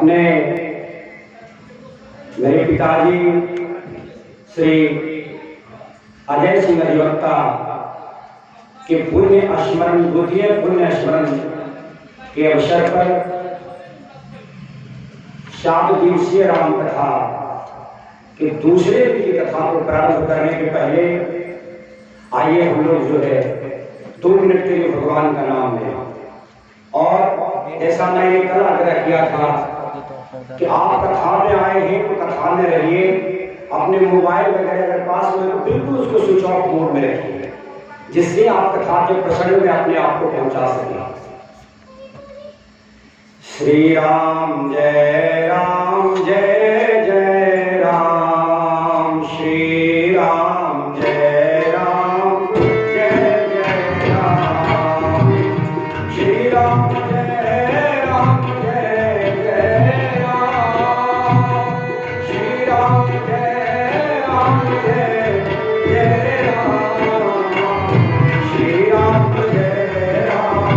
अपने मेरे पिताजी श्री अजय सिंह अधिवक्ता के पुण्य स्मरण, द्वितीय पुण्य स्मरण के अवसर पर 7 दिवसीय राम कथा के दूसरे दिन की कथा को प्रारंभ करने के पहले आइए हम लोग जो है 2 मिनट के लिए भगवान का नाम लें। और ऐसा मैंने कल आग्रह किया था कि आप कथा में आए हैं तो कथा में रहिए, अपने मोबाइल वगैरह अगर पास में तो बिल्कुल उसको स्विच ऑफ मोड में रखिए, जिससे आप कथा के प्रसंग में अपने आप को पहुंचा सकें। श्री राम जय जय राम, श्री राम जय जय राम, श्री राम जय जय राम, श्री राम जय जय राम, श्री राम जय जय राम।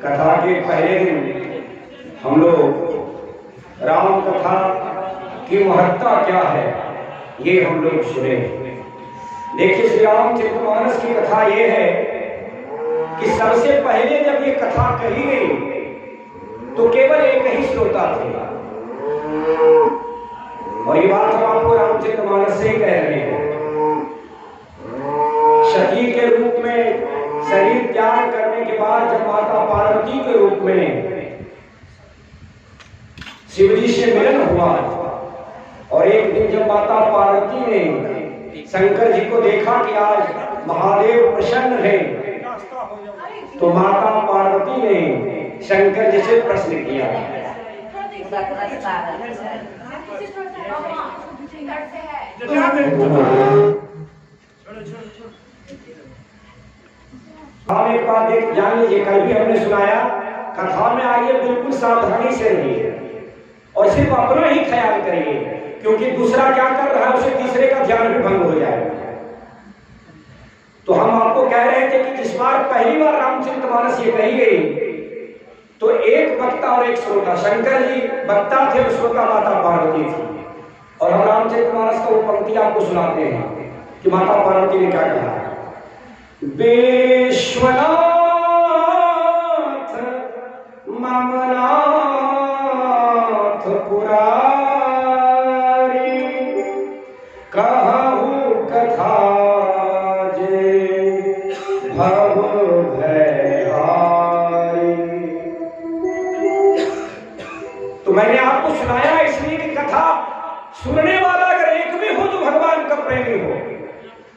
कथा के पहले दिन हम लोग राम कथा की महत्ता क्या है ये हम लोग सुने। देखिए, श्री रामचरितमानस की कथा ये है कि सबसे पहले जब ये कथा कही गई तो केवल एक ही श्रोता थे, और ये बात हम आपको रामचरितमानस से ही कह रहे हैं। सती के रूप में शरीर त्याग करने के बाद जब माता पार्वती के रूप में शिवजी से मिलन हुआ, और एक दिन जब माता पार्वती ने शंकर जी को देखा कि आज महादेव प्रसन्न है, तो माता पार्वती ने शंकर जी से प्रश्न किया। हम एक बात देख जान लीजिए, कल भी हमने सुनाया, कथा में आइए बिल्कुल सावधानी से रहिए और सिर्फ अपना ही ख्याल करिए, क्योंकि दूसरा क्या कर रहा है उसे तीसरे का ध्यान भी भंग हो जाएगा। तो हम आपको कह रहे थे कि जिस बार पहली बार रामचरितमानस ये कही गई तो एक वक्ता और एक श्रोता, शंकर जी वक्ता थे और श्रोता माता पार्वती थी। और हम रामचरितमानस का वो पंक्ति आपको सुनाते हैं कि माता पार्वती ने क्या कहा। विश्वनाथ ममनाथ पुरारी, कहु कथा जे भव भयहारी। तो मैंने आपको सुनाया इसलिए कि कथा सुनने वाला अगर एक भी हो जो भगवान का प्रेमी हो,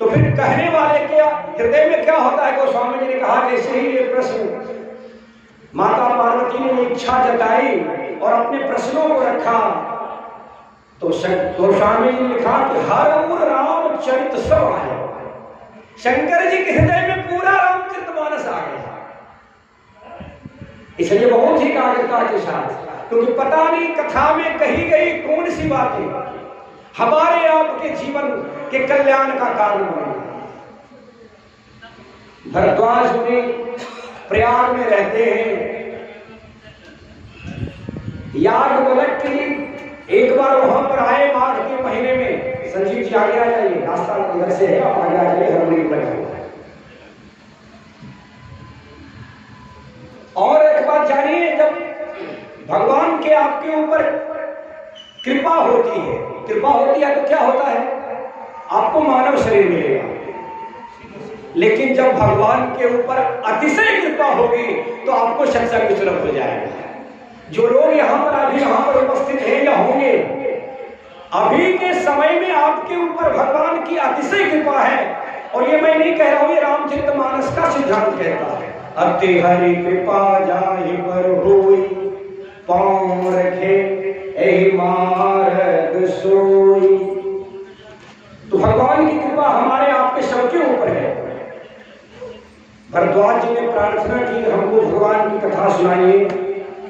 तो फिर कहने वाले के हृदय में क्या होता है। गोस्वामी जी ने कहा जैसे ही ये प्रश्न माता पार्वती ने इच्छा जताई और अपने प्रश्नों को रखा, तो गोस्वामी जी ने लिखा कि हर उर रामचरित सब आए। शंकर जी के हृदय में पूरा रामचरितमानस आ गया। इसलिए बहुत ही एकाग्रता के साथ, क्योंकि पता नहीं कथा में कही गई कौन सी बातें हमारे आपके जीवन के कल्याण का कारण बने। भरद्वाज मुनि प्रयाग में रहते हैं, याज्ञवल्क्य के लिए एक बार वहां पर आए माघ के महीने में। संजीव जी आगे आ जाइए, रास्ता अंदर से है, आप आगे आ जाइए, हरमोनी लगा। और एक बात जानिए, जब भगवान के आपके ऊपर कृपा होती है। कृपा होती है तो क्या होता है, आपको मानव शरीर मिलेगा। लेकिन जब भगवान के ऊपर अतिशय कृपा होगी तो आपको सत्संग सुलभ हो जाएगा। जो लोग यहाँ पर अभी यहाँ पर उपस्थित हैं या होंगे, अभी के समय में आपके ऊपर भगवान की अतिशय कृपा है। और ये मैं नहीं कह रहा हूँ, ये रामचरितमानस का सिद्धांत कहता है। अति हरि कृपा जाहि पर होई, पाँव रखे एहि मार्ग सोई। तो भगवान की कृपा हमारे आपके सबके ऊपर है। भरद्वाज जी ने प्रार्थना की हमको भगवान की कथा सुनाइए,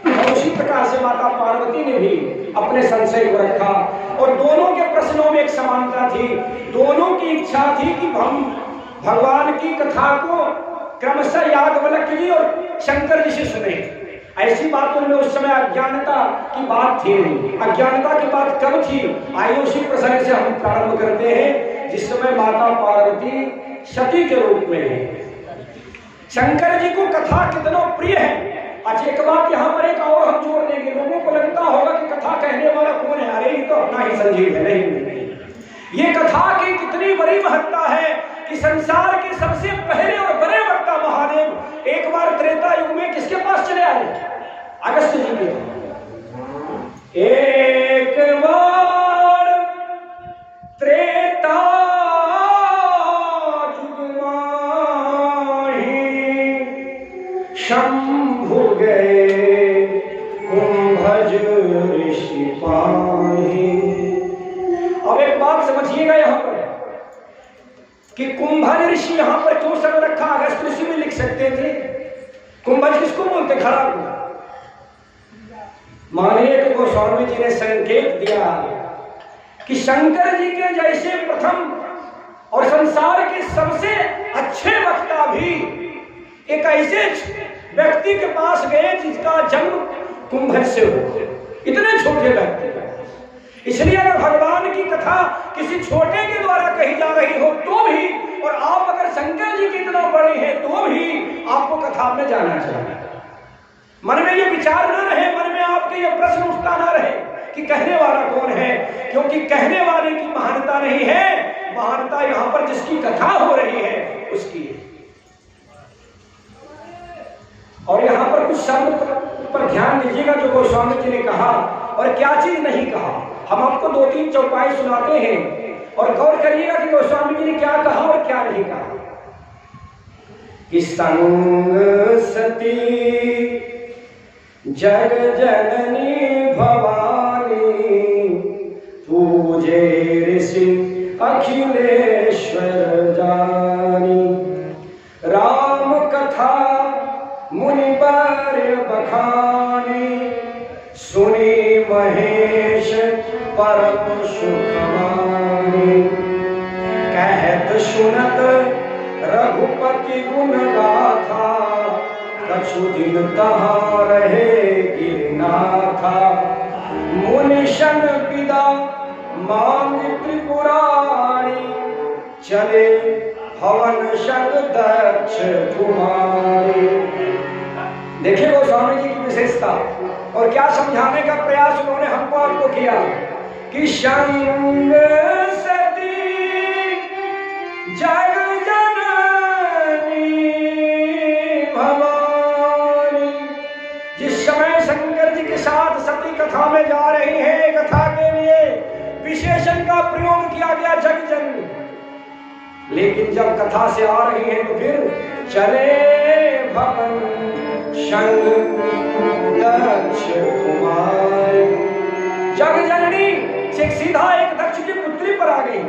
और उसी प्रकार से माता पार्वती ने भी अपने संशय को रखा। और दोनों के प्रश्नों में एक समानता थी, दोनों की इच्छा थी कि हम भगवान की कथा को क्रमशः याज्ञवल्क्य जी और शंकर जी से सुने। ऐसी बात उनमें उस समय अज्ञानता की बात थी नहीं। अज्ञानता की बात कब थी, आइए उसी प्रसंग से हम प्रारंभ करते हैं जिस समय माता पार्वती सती के रूप में है। शंकर जी को कथा कितना प्रिय है। अच्छा, एक बात यहाँ पर एक और हम जोड़ देंगे। लोगों को लगता होगा कि कथा कहने वाला कौन है, अरे ये तो अपना ही संजीव है। नहीं, ये कथा की कितनी बड़ी महत्ता है कि संसार के सबसे पहले और बड़े वक्ता महादेव एक बार त्रेता युग में किसके पास चले आए, अगस्त्य जी के। एक बार त्रेता युग माही शंभु गए कुंभज ऋषि पाही। अब एक बात समझिएगा यहाँ पर कि कुंभज ऋषि यहाँ पर क्यों शब्द रखा, अगस्त्य ऋषि में लिख सकते थे। कुंभज किसको बोलते, खड़ा को। मानिए कि गोस्वामी जी ने संकेत दिया कि शंकर जी के जैसे प्रथम और संसार के सबसे अच्छे वक्ता भी एक ऐसे व्यक्ति के पास गए जिसका जन्म कुंभज से हो, इतने छोटे व्यक्ति। इसलिए अगर भगवान की कथा किसी छोटे के द्वारा कही जा रही हो तो भी, और आप अगर शंकर जी के इतना बड़े हैं तो भी आपको कथा में जाना चाहिए। मन में ये विचार ना रहे, मन में आपके ये प्रश्न उठता ना रहे कि कहने वाला कौन है, क्योंकि कहने वाले की महानता नहीं है, महानता यहाँ पर जिसकी कथा हो रही है उसकी है। और यहाँ पर कुछ शब्द पर ध्यान दीजिएगा जो गोस्वामी जी ने कहा और क्या चीज नहीं कहा। हम आपको 2-3 चौपाई सुनाते हैं और गौर करिएगा कि गोस्वामी जी ने क्या कहा और क्या नहीं कहा। कि संग सती जग जननी भवानी, पूजे ऋषि अखिलेश्वर जानी। राम कथा मुनिवर बखानी, सुनी महेश परम सुख मानी। कहत सुनत रघुपति गुण गाथा, कछु दिन तहाँ रहे गिरनाथा। मुनिशन विदा मांग त्रिपुरारी, चले हवन शक दक्ष कुमारी। देखिए गोस्वामी जी की विशेषता और क्या समझाने का प्रयास उन्होंने हमको आपको किया कि संग सती जग जननी भवानी। जिस समय शंकर जी के साथ सती कथा में जा रही है, कथा के लिए विशेषण का प्रयोग किया गया जग जननी, लेकिन जब कथा से आ रही है तो फिर चले भवन संग दक्ष कुमार। जग जननी से सीधा एक दक्ष की पुत्री पर आ गई,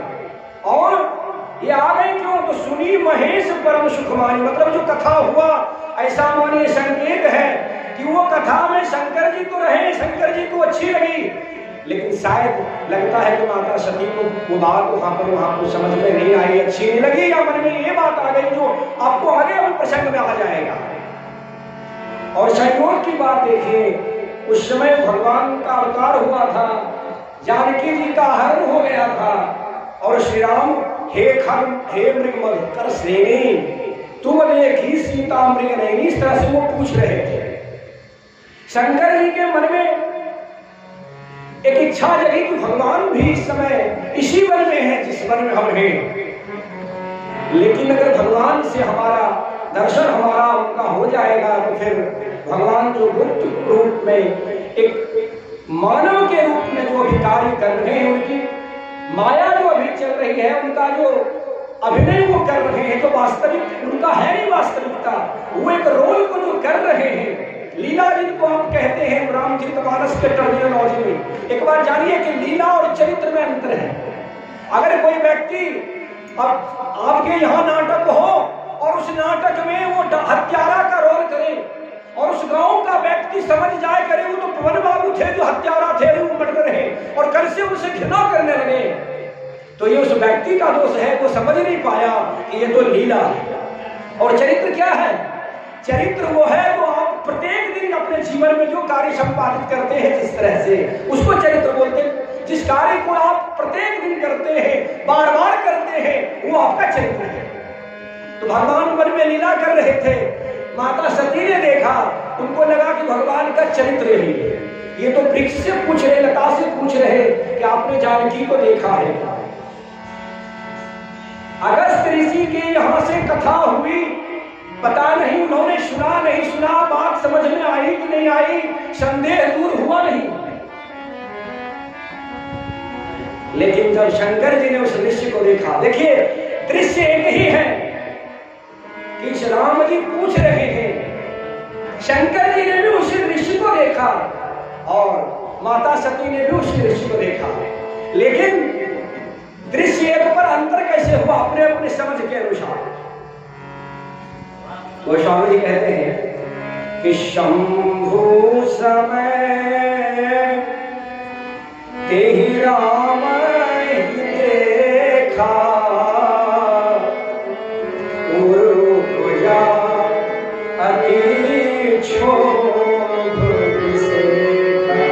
और ये आ गई क्यों, तो सुनी महेश परम सुखमानी। मतलब जो कथा हुआ, ऐसा मानिए संकेत है कि वो कथा में शंकर जी तो रहे, शंकर जी को अच्छी लगी, लेकिन शायद लगता है कि माता सती को वो बात वहां पर समझ में नहीं आई, अच्छी नहीं लगी, या मन में ये बात आ गई जो आपको आगे वो प्रसंग में आ जाएगा। और संयोग की बात देखिए, उस समय भगवान का अवतार हुआ था, जानकी जी का हरण हो गया था, और श्री राम हे खर हे मृगमल कर श्रेणी तुम देखी सीता मृग नहीं, इस तरह से वो पूछ रहे थे। शंकर जी के मन में एक इच्छा जगी कि भगवान भी इस समय इसी वन में है जिस वन में हम हैं। लेकिन अगर भगवान से हमारा दर्शन हमारा उनका हो जाएगा तो फिर भगवान जो गुप्त रूप में एक मानव के रूप में जो अभी कार्य कर रहे हैं, उनकी माया जो अभी चल रही है, उनका जो अभिनय वो कर रहे हैं, जो वास्तविक उनका है नहीं वास्तविकता, वो एक रोल को जो कर रहे हैं, लीला जिनको आप कहते हैं रामचरितमानस के टर्मिनोलॉजी में, एक बार जानिए कि लीला और चरित्र में अंतर है। अगर कोई व्यक्ति अब आपके यहाँ नाटक हो और उस नाटक में वो हत्यारा का रोल करे और उस गांव का व्यक्ति समझ जाए करे वो तो पवन बाबू थे जो हत्यारा थे, वो मर्डर रहे, और कल से उनसे घृणा करने लगे, तो ये उस व्यक्ति का दोष है, वो समझ नहीं पाया कि ये तो लीला है। और चरित्र क्या है? चरित्र वो है जो आप प्रत्येक दिन अपने जीवन में जो कार्य संपादित करते हैं, जिस तरह से उसको चरित्र बोलते हैं। जिस कार्य को आप प्रत्येक दिन करते हैं, बार बार करते हैं, वो आपका चरित्र है। तो भगवान वन में लीला कर रहे थे, माता सती ने देखा, उनको लगा कि भगवान का चरित्र यही है। ये तो वृक्ष से पूछ रहे, लता से पूछ रहे कि आपने जानकी को देखा है क्या? अगस्त ऋषि के यहाँ से कथा हुई, पता नहीं उन्होंने सुना नहीं सुना, बात समझ में आई कि नहीं आई, संदेह दूर हुआ नहीं। लेकिन जब शंकर जी ने उस ऋषि को देखा, देखिए दृश्य एक ही है कि राम जी पूछ रहे हैं, शंकर जी ने भी उस ऋषि को देखा और माता सती ने भी उस ऋषि को देखा, लेकिन दृश्य एक पर अंतर कैसे हुआ? अपने अपने समझ के अनुसार। गोस्वामी जी कहते हैं कि शंभु समय तेहि राम देखा, उर्वजा अति क्षोभ विसेखा,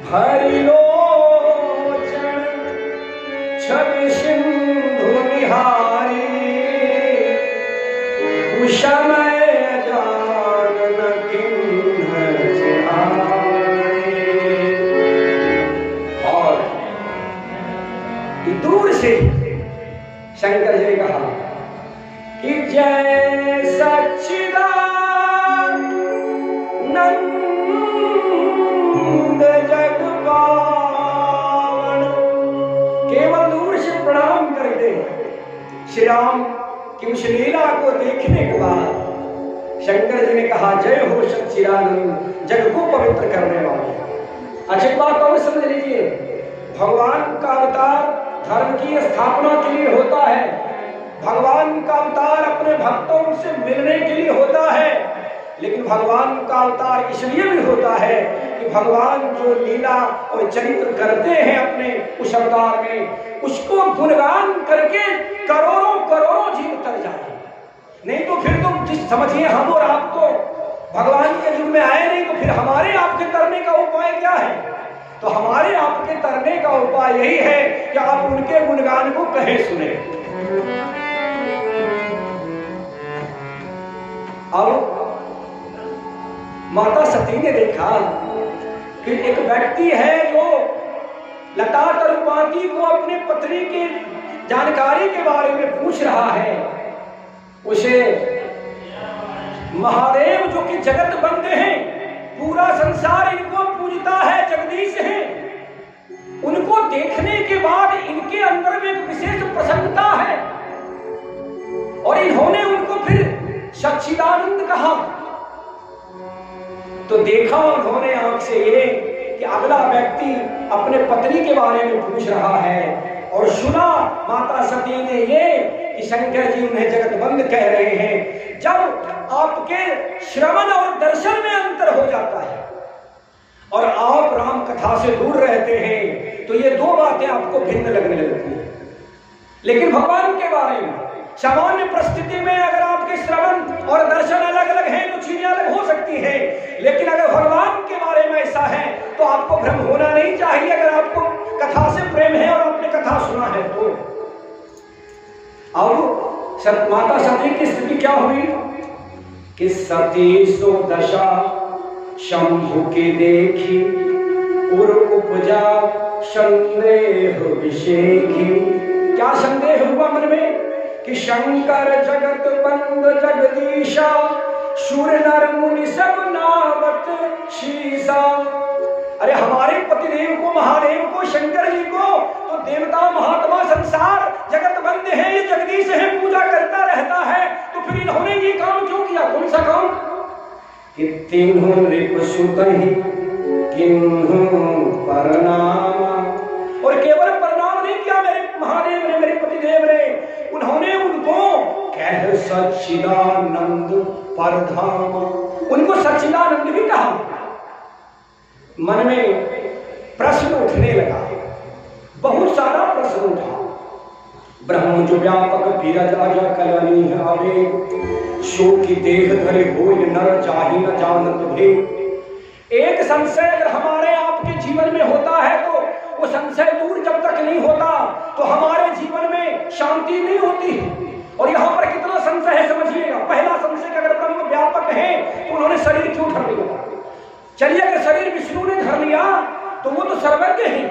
भरि लोचन छवि सिंधु निहारी, समय जानन किन्ह जाए। और दूर से शंकर जी ने कहा कि जय सच्चिदानंद जग पावन। केवल दूर से प्रणाम करते श्री राम कि उस लीला को देखने के बाद शंकर जी ने कहा, जय हो सच्चिदानंद, जग को पवित्र करने वाले। अच्छी बात और समझ लीजिए, भगवान का अवतार धर्म की स्थापना के लिए होता है, भगवान का अवतार अपने भक्तों से मिलने के लिए होता है, लेकिन भगवान का अवतार इसलिए भी होता है कि भगवान जो लीला और चरित्र करते हैं अपने उस अवतार में, उसको गुणगान करके करोड़ों करोड़ों जीव तर जाते। नहीं तो फिर तुम जिस समझिए हम और आप तो भगवान के युग में आए नहीं, तो फिर हमारे आपके तरने का उपाय क्या है? तो हमारे आपके तरने का उपाय यही है कि आप उनके गुणगान को कहे सुने। अब माता सती ने देखा कि एक व्यक्ति है जो लता तरुपाती को अपने पत्नी की जानकारी के बारे में पूछ रहा है। उसे महादेव जो कि जगत बंदे हैं, पूरा संसार इनको पूजता है, जगदीश है, उनको देखने के बाद इनके अंदर में एक विशेष प्रसन्नता है और इन्होंने उनको फिर सच्चिदानंद कहा। तो देखा उन्होंने आंख से ये कि अगला व्यक्ति अपने पत्नी के बारे में पूछ रहा है, और सुना माता सती ने ये कि शंकर जी उन्हें जगतबंद कह रहे हैं। जब आपके श्रवण और दर्शन में अंतर हो जाता है और आप राम कथा से दूर रहते हैं, तो ये दो बातें आपको भिन्न लगने लगती है। लेकिन भगवान के बारे में सामान्य परिस्थिति में अगर आपके श्रवण और दर्शन अलग अलग हैं तो चीजें अलग हो सकती हैं, लेकिन अगर भगवान के बारे में ऐसा है तो आपको भ्रम होना नहीं चाहिए। अगर आपको कथा से प्रेम है और आपने कथा सुना है तो। अब माता सती की स्थिति क्या हुई कि सती सो दशा शंभु की देखी, और उपजा संदेह विषेखी। क्या संदेह हुआ मन में कि शंकर जगत बंद जगदीशा, सुर नर मुनि सब नावत शीशा। अरे हमारे पतिदेव को, महादेव को, शंकर जी को तो देवता महात्मा संसार जगत बंद है, ये जगदीश है, पूजा करता रहता है, तो फिर इन्होंने ये काम क्यों किया? कौन सा काम? कि तीनों रिपुसुत ही किन्हु प्रणाम। और केवल प्रणाम नहीं किया मेरे महादेव ने, मेरे पतिदेव ने, उन्होंने उनको कह सच्चिदानंद परधाम, उनको सच्चिदानंद भी कहा। मन में प्रश्न उठने लगा, बहुत सारा प्रश्न उठा। ब्रह्म जो व्यापक बीरज अज कलनी आवे, शो की देह धरे हो नर जाहि न जानत भेद। एक संशय अगर हमारे आपके जीवन में होता है तो वो संशय दूर जब तक नहीं होता तो हमारे जीवन में शांति नहीं होती है। और यहाँ पर कितना संशय है समझिएगा। पहला संशय कि अगर ब्रह्म व्यापक है तो उन्होंने शरीर क्यों धर लिया? चलिए अगर शरीर विष्णु ने धर लिया तो वो तो सर्वज्ञ है,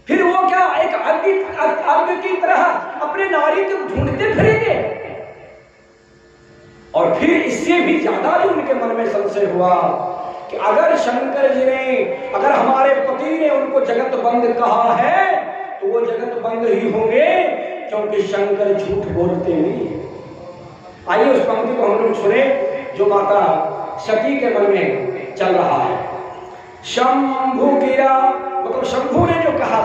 फिर वो क्या एक अग्नि की तरह अपने नारी को ढूंढते फिरेंगे? और फिर इससे भी ज्यादा जो उनके मन में संशय हुआ कि अगर शंकर जी ने, अगर हमारे पति ने उनको जगत बंद कहा है तो वो जगत बंद ही होंगे, क्योंकि शंकर झूठ बोलते नहीं। आइए उस पंक्ति को हम लोग सुने जो माता सती के मन में चल रहा है। शंभु गिरा, मतलब शंभु ने जो कहा,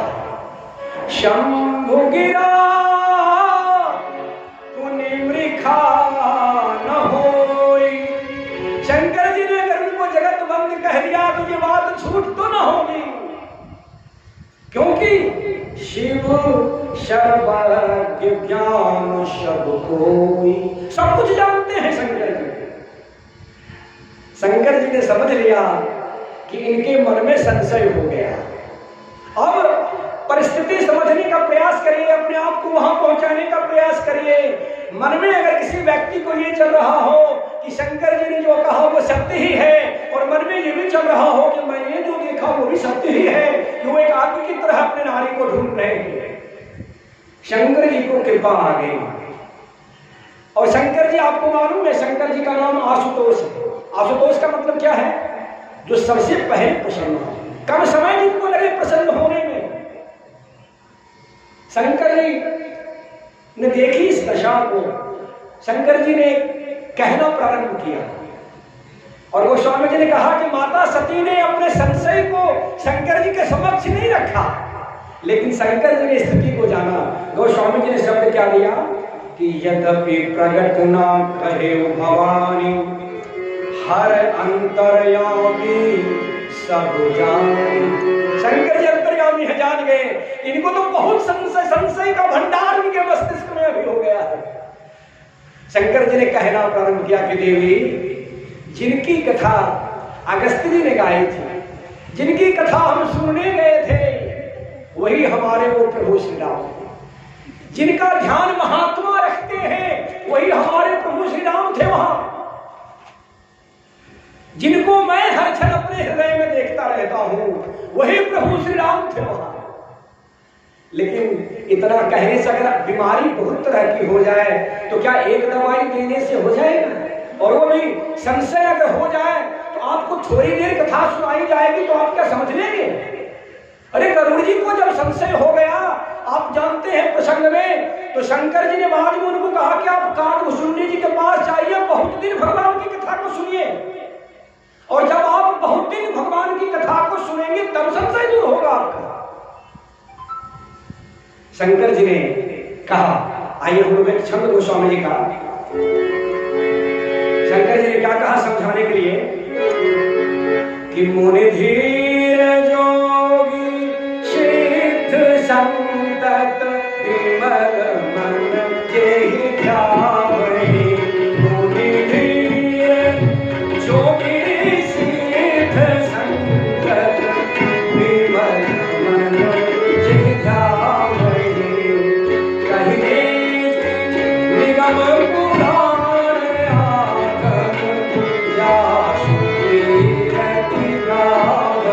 शंभु गिरा पुनि मृखा न होई। शंकर जी ने अगर उनको जगत बंद कह दिया तो ये बात झूठ तो न होगी, क्योंकि शिव सर्वज्ञ ज्ञान सब कोई, सब कुछ जानते हैं शंकर जी। शंकर जी ने समझ लिया कि इनके मन में संशय हो गया। अब परिस्थिति समझने का प्रयास करिए, अपने आप को वहां पहुंचाने का प्रयास करिए। मन में अगर किसी व्यक्ति को ये चल रहा हो कि शंकर जी ने जो कहा वो सत्य ही है, और मन में ये भी चल रहा हो कि मैंने जो देखा वो भी सत्य ही है, कि वो एक आदमी की तरह अपने नारी को ढूंढ रहे हैं, शंकर जी को कृपा आ गई। और शंकर जी, आपको मालूम है शंकर जी का नाम आशुतोष है। आशुतोष का मतलब क्या है? जो सबसे पहले प्रसन्न हो, कम समय जिनको लगे प्रसन्न होने में। शंकर जी ने देखी इस दशा को, शंकर जी ने कहना प्रारंभ किया, और गोस्वामी जी ने कहा कि माता सती ने अपने संशय को शंकर जी के समक्ष नहीं रखा, लेकिन शंकर जी ने स्थिति को जाना। गोस्वामी जी ने शब्द क्या दिया कि यद्यपि प्रगट न कहे भवानी, हर अंतर्यामी सब जानी। शंकर जी अंतर्यामी है, जान गए। इनको तो बहुत संशय का भंडार इनके मस्तिष्क में अभी हो गया है। शंकर जी ने कहना प्रारंभ किया कि देवी, जिनकी कथा अगस्त्य जी ने गाई थी, जिनकी कथा हम सुनने गए थे, वही हमारे वो प्रभु श्री राम थे। जिनका ध्यान महात्मा रखते हैं वही हमारे प्रभु श्री राम थे। वहां जिनको मैं हर क्षण अपने हृदय में देखता रहता हूं, वही प्रभु श्री राम थे वहां। लेकिन इतना कहने से अगर बीमारी बहुत तरह की हो जाए तो क्या एक दवाई देने से हो जाएगा? और वो भी संशय अगर हो जाए तो आपको थोड़ी देर कथा सुनाई जाएगी तो आप क्या समझ लेंगे? अरे गरुड़ जी को जब संशय हो गया, आप जानते हैं प्रसंग में, तो शंकर जी ने बाद में उनको कहा कि आप काकभूषुंडी जी के पास जाइए, बहुत दिन भगवान की कथा को सुनिए, और जब आप बहुत दिन भगवान की कथा को सुनेंगे तब संशय दूर होगा आपका। शंकर जी ने कहा, आइए हम लोग एक छंद गोस्वामी जी का, शंकर जी ने क्या कहा समझाने के लिए कि मुनि धीर जोगी सिद्ध संतत विमल मन जेहि ध्यावै। मुनि धीर जोगी सिद्ध संतत विमल मन जेहि ध्यावै। कहि निगम पुराण आगम जासु कीरति गावै।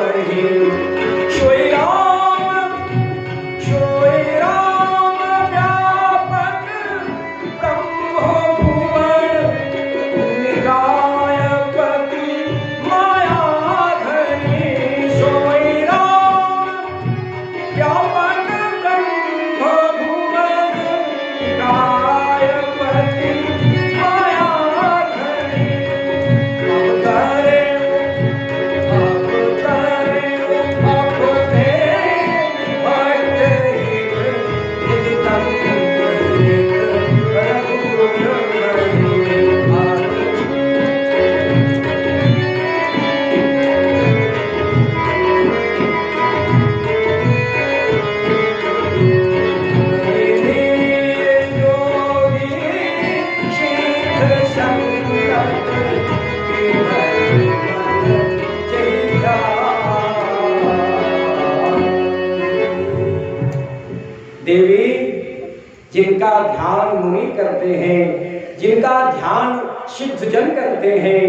जिनका ध्यान मुनि करते हैं, जिनका ध्यान सिद्धजन करते हैं,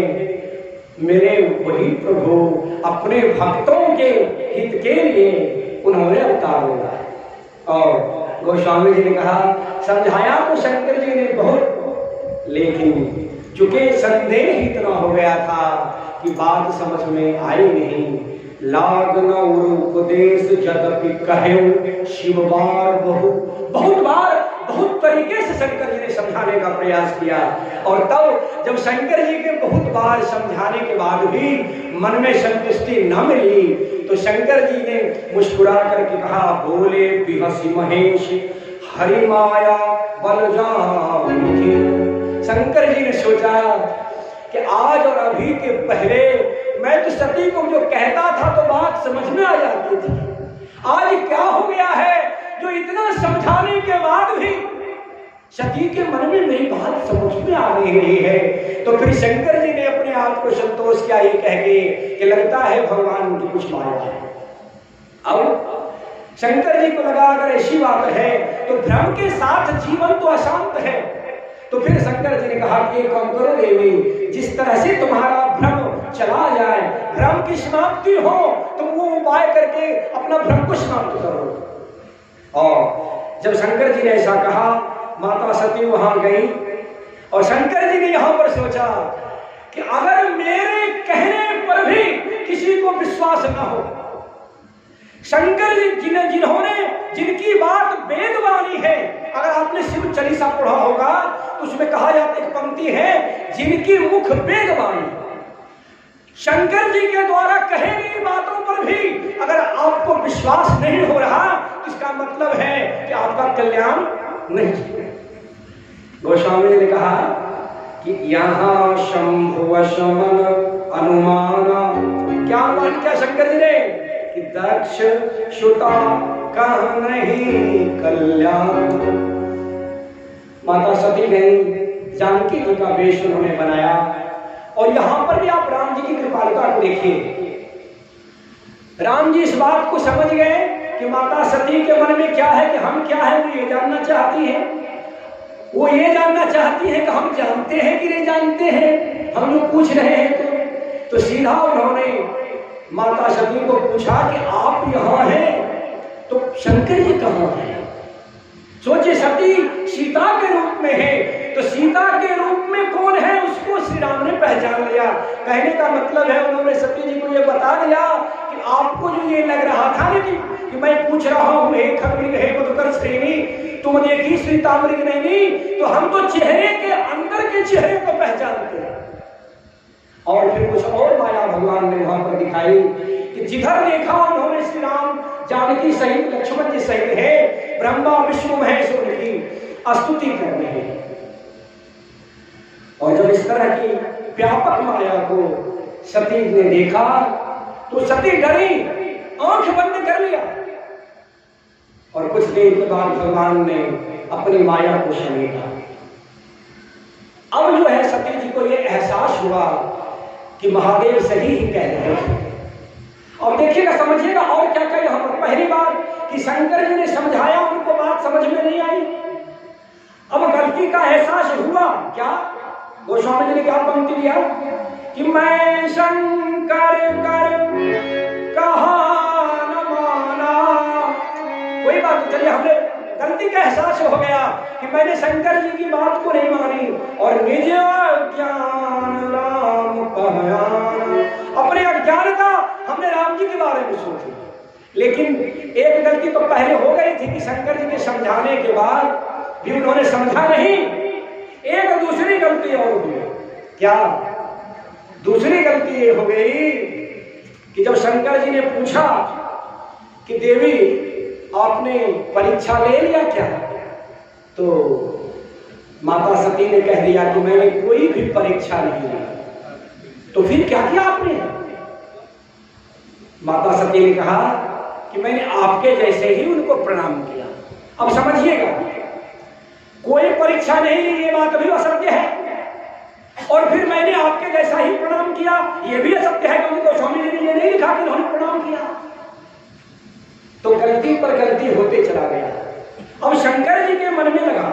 मेरे वही प्रभु अपने भक्तों के हित के लिए उन्होंने अवतार लिया है। और गोस्वामी जी ने कहा, समझाया तो शंकर जी ने बहुत, लेकिन चूंकि संदेह इतना हो गया था कि बात समझ में आई नहीं। लागन उपदेश जदपि कहे शिव बार बहुत बार बहुत तरीके से शंकर जी ने समझाने का प्रयास किया। और तब जब शंकर जी के बहुत बार समझाने के बाद भी मन में संतुष्टि न मिली, तो शंकर जी ने मुस्कुरा करके कहा, बोले बिहसी महेश हरि माया बल जाऊं। शंकर जी ने सोचा कि आज और अभी के पहले मैं तो सती को जो कहता था तो बात समझ में आ जाती थी, आज क्या हो गया है जो इतना समझाने के बाद भी सती के मन में मेरी बात समझ में आ नहीं रही है। तो फिर शंकर जी ने अपने आप को संतोष किया ये कह के कि लगता है भगवान की कुछ माया है। अब शंकर जी को लगा अगर ऐसी बात है तो भ्रम के साथ जीवन तो अशांत है। तो फिर शंकर जी ने कहा कि एक काम करो देवी, जिस तरह से तुम्हारा भ्रम चला जाए, भ्रम की समाप्ति हो, तुम वो उपाय करके अपना भ्रम को समाप्त करो। और जब शंकर जी ने ऐसा कहा, माता सती वहां गई और शंकर जी ने यहां पर सोचा कि अगर मेरे कहने पर भी किसी को विश्वास न हो, शंकर जी जिनकी बात वेदवाणी है, अगर आपने शिव चालीसा पढ़ा होगा तो उसमें कहा जाता एक पंक्ति है, जिनकी मुख वेदवाणी, शंकर जी के द्वारा कहे गई बातों पर भी अगर आपको विश्वास नहीं हो रहा तो इसका मतलब है कि आपका कल्याण नहीं। गोस्वामी ने कहा कि यहाँ शंभु शमन अनुमाना, क्या अनुमान किया शंकर जी ने कि दक्ष श्रुता कह नहीं कल्याण। माता सती गई, जानकी जी का वेश उन्होंने बनाया। और यहां पर भी आप राम जी की कृपालुता को देखिए। राम जी इस बात को समझ गए कि माता सती के मन में क्या है कि हम क्या है, वो ये जानना चाहती है। वो ये जानना चाहती है कि हम जानते हैं कि नहीं जानते हैं, हम लोग पूछ रहे हैं। तो सीधा उन्होंने माता सती को पूछा कि आप यहाँ हैं तो शंकर जी कहाँ हैं। सोचिए, सती सीता के रूप में है तो सीता के रूप में कौन है उसको श्री राम ने पहचान लिया। कहने का मतलब है उन्होंने सती जी को ये बता दिया कि आपको जो ये लग रहा था ना कि मैं पूछ रहा हूँ हे खगमृग हे मधुकर श्रेणी, तुम देखी श्री ताम्रिक नहीं, तो हम तो चेहरे के अंदर के चेहरे को पहचानते हैं। और फिर कुछ और माया भगवान ने वहां पर दिखाई कि जिधर देखा उन्होंने श्री राम जानकी सहित लक्ष्मण जी सहित है ब्रह्मा विष्णु महेश उनकी स्तुति कर रहे हैं। और जब इस तरह की व्यापक माया को सती ने देखा तो सती डरी, आंख बंद कर लिया। और कुछ देर के बाद भगवान ने अपनी माया को समेटा। अब जो है सती जी को यह एहसास हुआ कि महादेव सही ही कह रहे थे। और देखिएगा, समझिएगा और क्या क्या यहां पर। पहली बात कि शंकर जी ने समझाया, उनको बात समझ में नहीं आई। अब गलती का एहसास हुआ क्या? गोस्वामी जी ने क्या पंक्ति दिया कि मैं शंकर कर कहा न माना। कोई बात, चलिए हमने गलती का एहसास हो गया कि मैंने शंकर जी की बात को नहीं मानी और निज ज्ञान राम कहयान, अपने अज्ञानता हमने राम जी के बारे में सोची। लेकिन एक गलती तो पहले हो गई थी कि शंकर जी के समझाने के बाद भी उन्होंने समझा नहीं। एक दूसरी गलती और हुई। क्या दूसरी गलती ये हो गई कि जब शंकर जी ने पूछा कि देवी आपने परीक्षा ले लिया क्या, तो माता सती ने कह दिया कि मैंने कोई भी परीक्षा नहीं ली। तो फिर क्या किया आपने? माता सती ने कहा कि मैंने आपके जैसे ही उनको प्रणाम किया। अब समझिएगा, कोई परीक्षा नहीं ली ये बात भी असत्य है, और फिर मैंने आपके जैसा ही प्रणाम किया ये भी असत्य है, क्योंकि गोस्वामी जी ने ये नहीं लिखा कि उन्होंने प्रणाम किया। तो गलती पर गलती होते चला गया। अब शंकर जी के मन में लगा,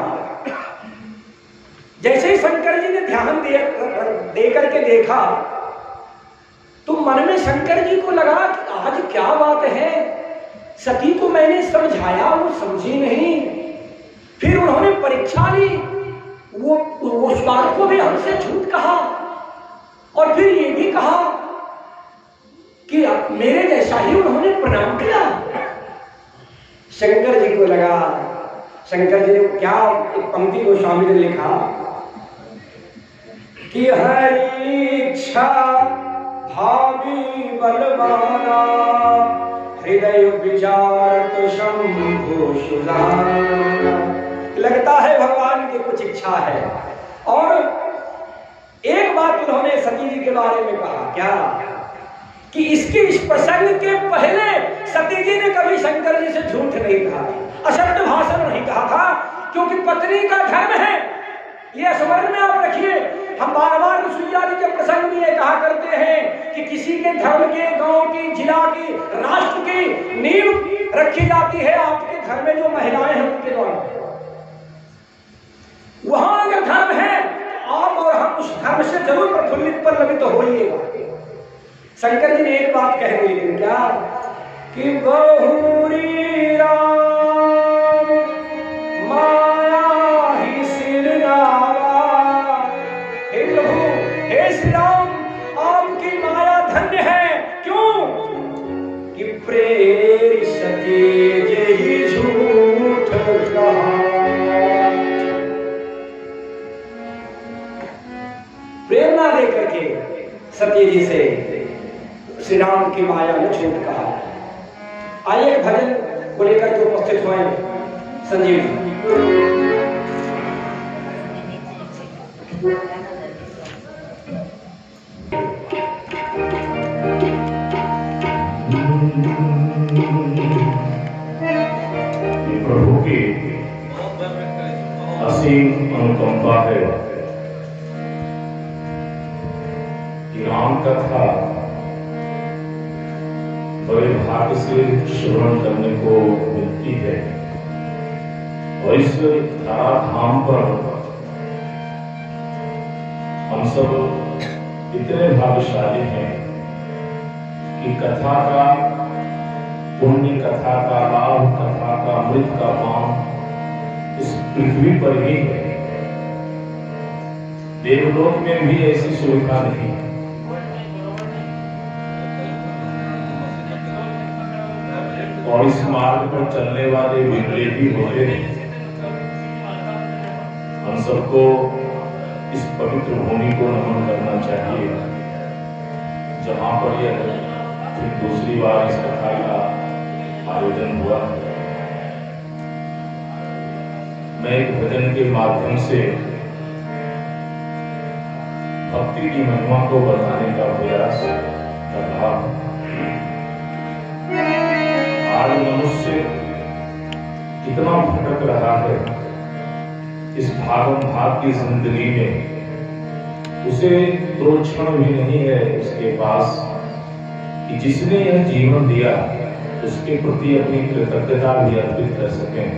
जैसे ही शंकर जी ने ध्यान दे करके देखा तो मन में शंकर जी को लगा कि आज क्या बात है, सती को मैंने समझाया वो समझी नहीं। फिर उन्होंने परीक्षा ली, वो उस बात को भी हमसे झूठ कहा और फिर ये भी कहा कि मेरे जैसा ही उन्होंने प्रणाम किया। शंकर जी को लगा, शंकर जी ने क्या एक पंक्ति गोस्वामी ने लिखा कि हरि इच्छा भावी बलवाना हृदय विचार तो शंभु सुजाना। लगता है भगवान की कुछ इच्छा है। और एक बात उन्होंने सती जी के बारे में कहा, क्या कि इस प्रसंग के पहले सती जी ने कभी शंकर जी से झूठ नहीं कहा, अशब्द भाषण नहीं कहा था, क्योंकि पत्नी का धर्म है। ये स्मरण में आप रखिए, हम बार बार सुइया जी के प्रसंग में ये कहा करते हैं कि किसी के धर्म के, गांव की, जिला की, राष्ट्र की नींव रखी जाती है आपके घर में जो महिलाएं हैं उनके द्वारा। वहां अगर धर्म है आप और हम उस धर्म से जरूर प्रफुल्लित पल्लवित तो होइएगा। शंकर जी ने एक बात कह दी, लेकिन क्या कि बहुरी राम माया ही सिर नावा। हे प्रभु, हे श्री राम, आपकी माया धन्य है। क्यों कि प्रेर सती जही झूठ कहा। प्रेरणा देकर के सती जी से श्री राम की माया ने झूठ कहा। आइए भजन को लेकर के उपस्थित हुए संजीव जी। प्रभु की असीम अनुकंपा है कि राम कथा बड़े भाग्य से श्रवण करने को मिलती है। और इस धाम पर हम सब इतने भाग्यशाली हैं कि कथा का पुण्य, कथा का लाभ, कथा का अमृत का पान इस पृथ्वी पर ही है। देवलोक में भी ऐसी सुविधा नहीं है। और इस मार्ग पर चलने वाले बिगड़े भी होते हैं। हम सबको इस पवित्र भूमि को नमन करना चाहिए जहां पर यह फिर दूसरी बार इस कथा का आयोजन हुआ। मैं एक भजन के माध्यम से भक्ति की महिमा को बताने का प्रयास कर रहा हूं। आज मनुष्य कितना भटक रहा है इस भागम भाग की जिंदगी में। उसे 2 क्षण भी नहीं है उसके पास कि जिसने यह जीवन दिया उसके प्रति अपनी कृतज्ञता भी अर्पित कर सकें,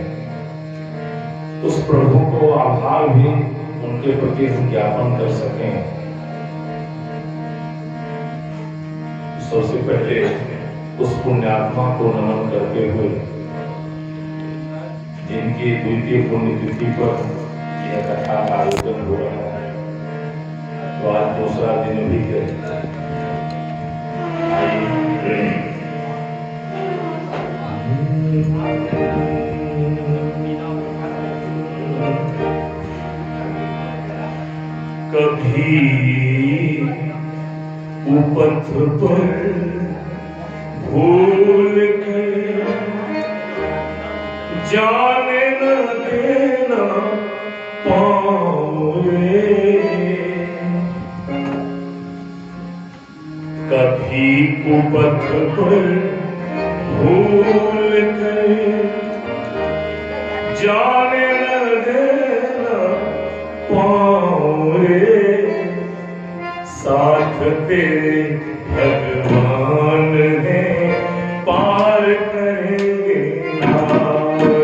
उस प्रभु को आभार भी उनके प्रति ज्ञापन कर सकें। सबसे पहले उस पुण्यात्मा को नमन करते हुए जिनकी द्वितीय पुण्यतिथि पर यह कथा का आयोजन हो रहा है, तो आज दूसरा दिन भी है। कभी उपथ पर भूल के जाने न देना पाओगे, कभी उपथ पर भूल के जाने न देना पाओगे, साथ तेरे भगवान है पार करेंगे नारे,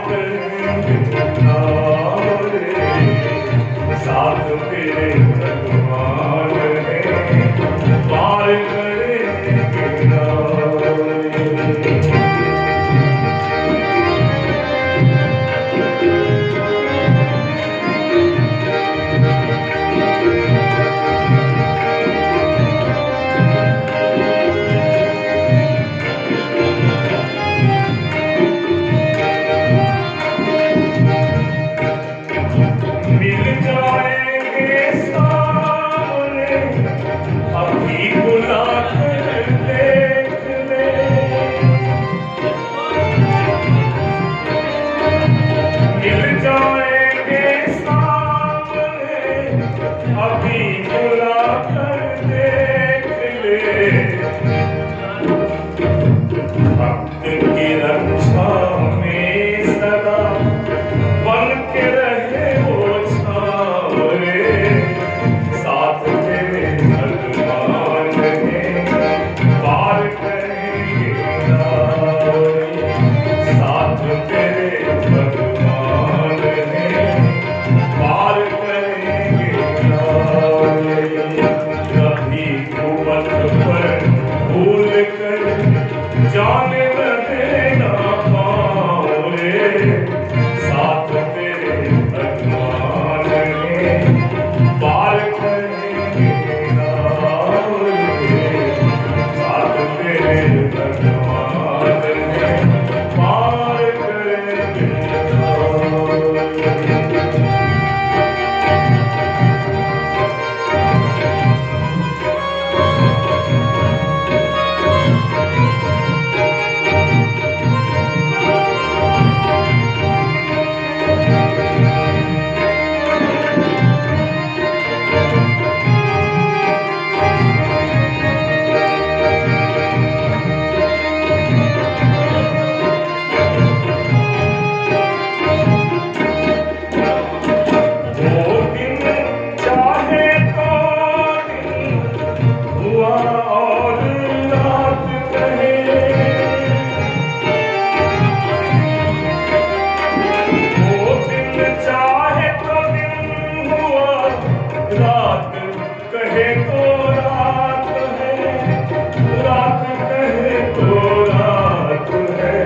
करेंगे किनारे, साथ तेरे भगवान है, पार करेंगे किनारे। मिल जाएंगे सामने, अभी बुला कर देख ले। मिल जाएंगे सामने, अभी बुला कर देख ले। भक्त की रक्षा में सदा बन के रहे वो छावरे, साथ तेरे भगवान है, पार करेंगे किनारे, साथ तेरे भगवान है, पार करेंगे किनारे। कभी कुपथ पर भूल कर जाने न देना पाओ रे, साथ तेरे भगवान है, पार करेंगे किनारे, साथ तेरे भगवान है, पार करेंगे किनारे। रात कहे तो रात है, रात कहे तो रात है,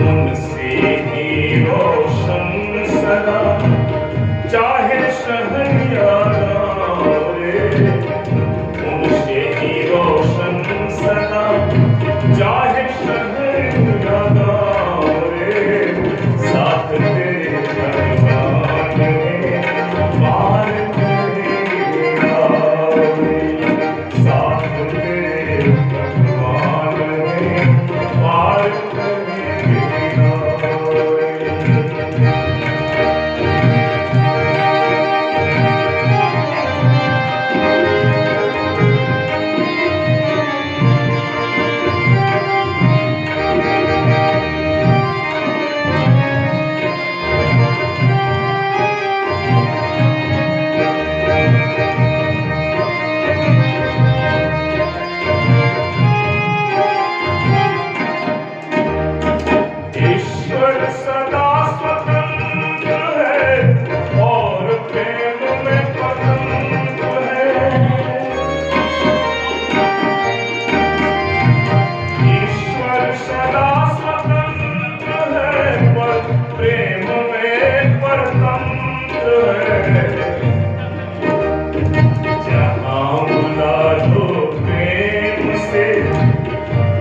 उनसे ही रोशन सदा चाहे शहरियारा रे, उनसे ही रोशन सदा चाहे शहरियारा रे, साथ तेरे भगवान है, पार करेंगे किनारे, साथ तेरे भगवान है, पार करेंगे किनारे। ईश्वर सदा स्वतंत्र है और प्रेम में स्वतंत्र है। ईश्वर सदा स्वतंत्र है पर प्रेम में परतंत्र है। जहाँ बुला लो प्रेम से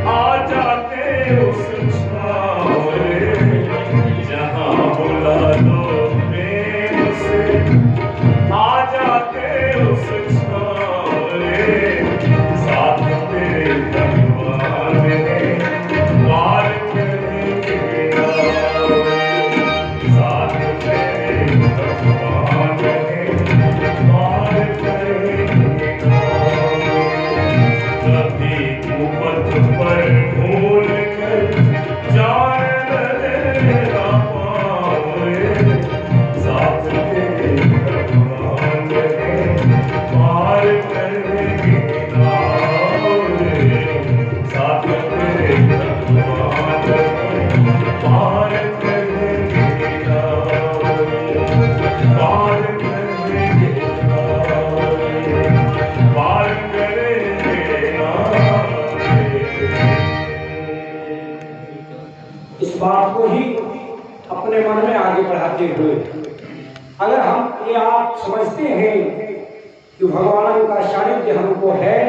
आ जाते उस छाव रे, जहाँ बुला लो प्रेम से आ जाते उस छाव रे, साथ तेरे भगवान है, पार करेंगे किनारे, साथ तेरे भगवान है, पार करेंगे किनारे। कभी कुपथ पर भूल कर इस बात को ही अपने मन में आगे बढ़ाते हुए अगर हम ये आप समझते हैं कि भगवान का सानिध्य हमको है,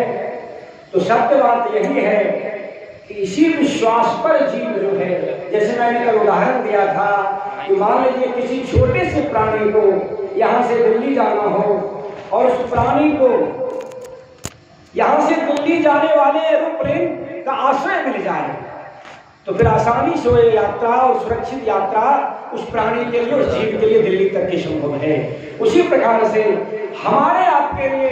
तो सत्य बात यही है कि इसी विश्वास पर जीव जो है, जैसे मैंने कल उदाहरण दिया था कि मान लीजिए किसी छोटे से प्राणी को यहाँ से दिल्ली जाना हो और उस प्राणी को यहाँ से दिल्ली जाने वाले एरोप्लेन का आश्रय मिल जाए, तो फिर आसानी से वो यात्रा और सुरक्षित यात्रा उस प्राणी के लिए, उस जीव के लिए दिल्ली तक की संभव है। उसी प्रकार से हमारे आपके लिए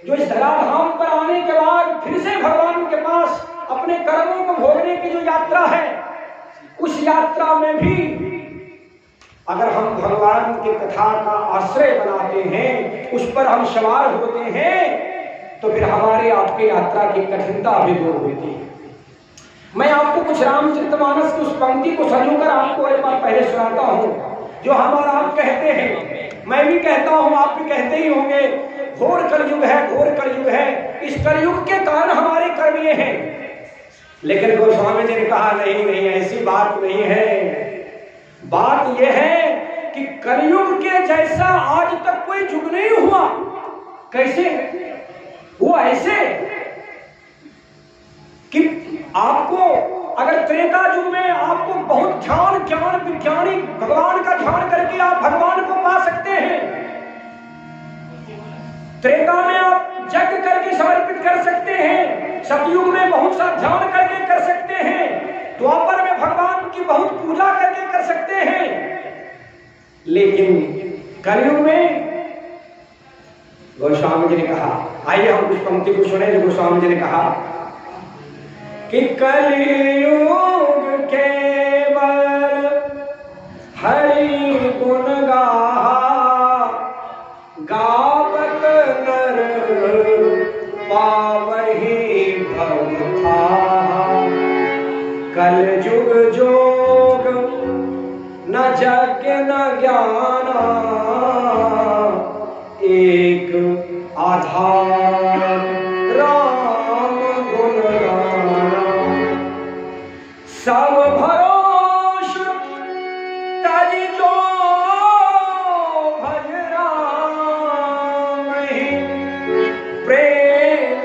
जो इस धराधाम पर आने के बाद फिर से भगवान के पास अपने कर्मों को भोगने की जो यात्रा है, उस यात्रा में भी अगर हम भगवान की कथा का आश्रय बनाते हैं, उस पर हम सवार होते हैं, तो फिर हमारे आपकी यात्रा की कठिनता भी दूर होती है। मैं आपको कुछ रामचरितमानस की उस पंक्ति को सजोकर आपको एक बार पहले सुनाता हूँ, जो हम और आप कहते हैं, मैं भी कहता हूँ, आप भी कहते ही होंगे, घोर कलयुग है, घोर कलयुग है। इस कलयुग के कारण हमारे कर्म ये हैं। लेकिन गोस्वामी जी ने कहा नहीं नहीं, ऐसी बात नहीं है। बात यह है कि कलयुग के जैसा आज तक कोई युग नहीं हुआ। कैसे हुआ? ऐसे कि आपको अगर त्रेता युग में आपको बहुत ज्ञान विज्ञानी भगवान का ध्यान करके आप भगवान को पा सकते हैं। त्रेता में आप यज्ञ करके समर्पित कर सकते हैं, सतयुग में बहुत सा ध्यान करके कर सकते हैं, द्वापर में भगवान की बहुत पूजा करके कर सकते हैं। लेकिन कलयुग में गोस्वामी जी ने कहा, आइए हम उस पंक्ति को सुने जो गोस्वामी जी ने कहा कि कलयुग केवल हरि गुण गावत नर पावहि भव था। कलयुग जोग न यज्ञ न ज्ञान, एक आधार राम गुण गाना। सब भरोस तज जो भज राम ही, प्रेम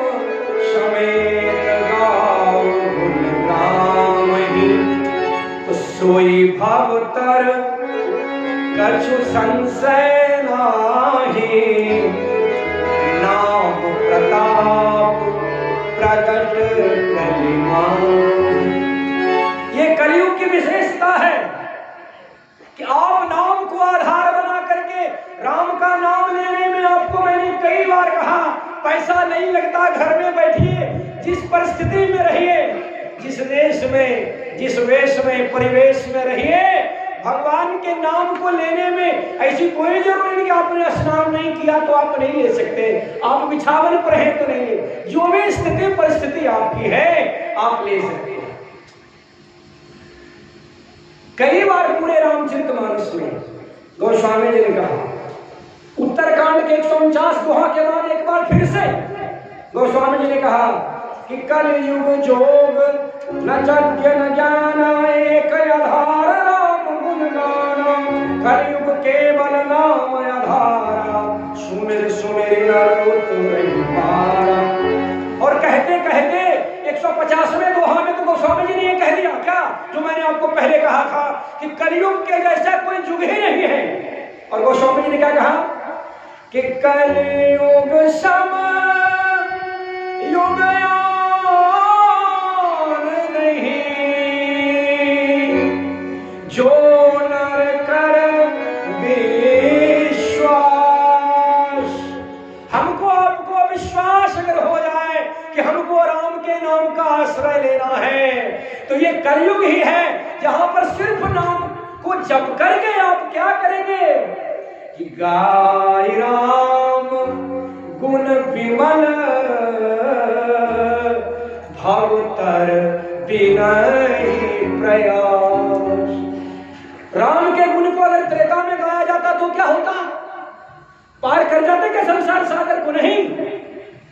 समेत गाओ गुण राम ही। सोई भवतर कछु संशय नाही, नाम प्रताप प्रकट कलिमा। ये कलयुग की विशेषता है कि आप नाम को आधार बना करके, राम का नाम लेने में आपको मैंने कई बार कहा, पैसा नहीं लगता, घर में बैठिए, जिस परिस्थिति में रहिए, जिस देश में, जिस वेश में, परिवेश में रहिए, भगवान के नाम को लेने में ऐसी कोई जरूरी नहीं कि आपने स्नान नहीं किया तो आप नहीं ले सकते, आप बिछावन पर हैं तो नहीं ले, जो भी स्थिति परिस्थिति आपकी है आप ले सकते हैं। कई बार पूरे रामचरितमानस में गोस्वामी जी ने कहा, उत्तरकांड के 149 दोहा के बाद एक बार फिर से गोस्वामी जी ने कहा कि कलयुग जोग न यज्ञ न ज्ञान, एक आधार राम गुण गाना। कलयुग केवल नाम आधारा, सुमिर सुमिर नर उतरहि पारा। और कहते कहते 150वें दोहा में तो गोस्वामी जी ने ये कह दिया क्या, जो मैंने आपको पहले कहा था कि कलयुग के जैसा कोई युग ही नहीं है। और गोस्वामी जी ने क्या कहा कि कलयुग सम युग नहीं, जो नर कर विश्वास। हमको आपको विश्वास अगर हो जाए कि हमको राम के नाम का आश्रय लेना है, तो ये कलयुग ही है जहां पर सिर्फ नाम को जप करके आप क्या करेंगे कि गाय राम गुण विमल, भवतर विनय प्रयास। राम के गुण को अगर त्रेता में गाया जाता तो क्या होता, पार कर जाते क्या संसार सागर को? नहीं।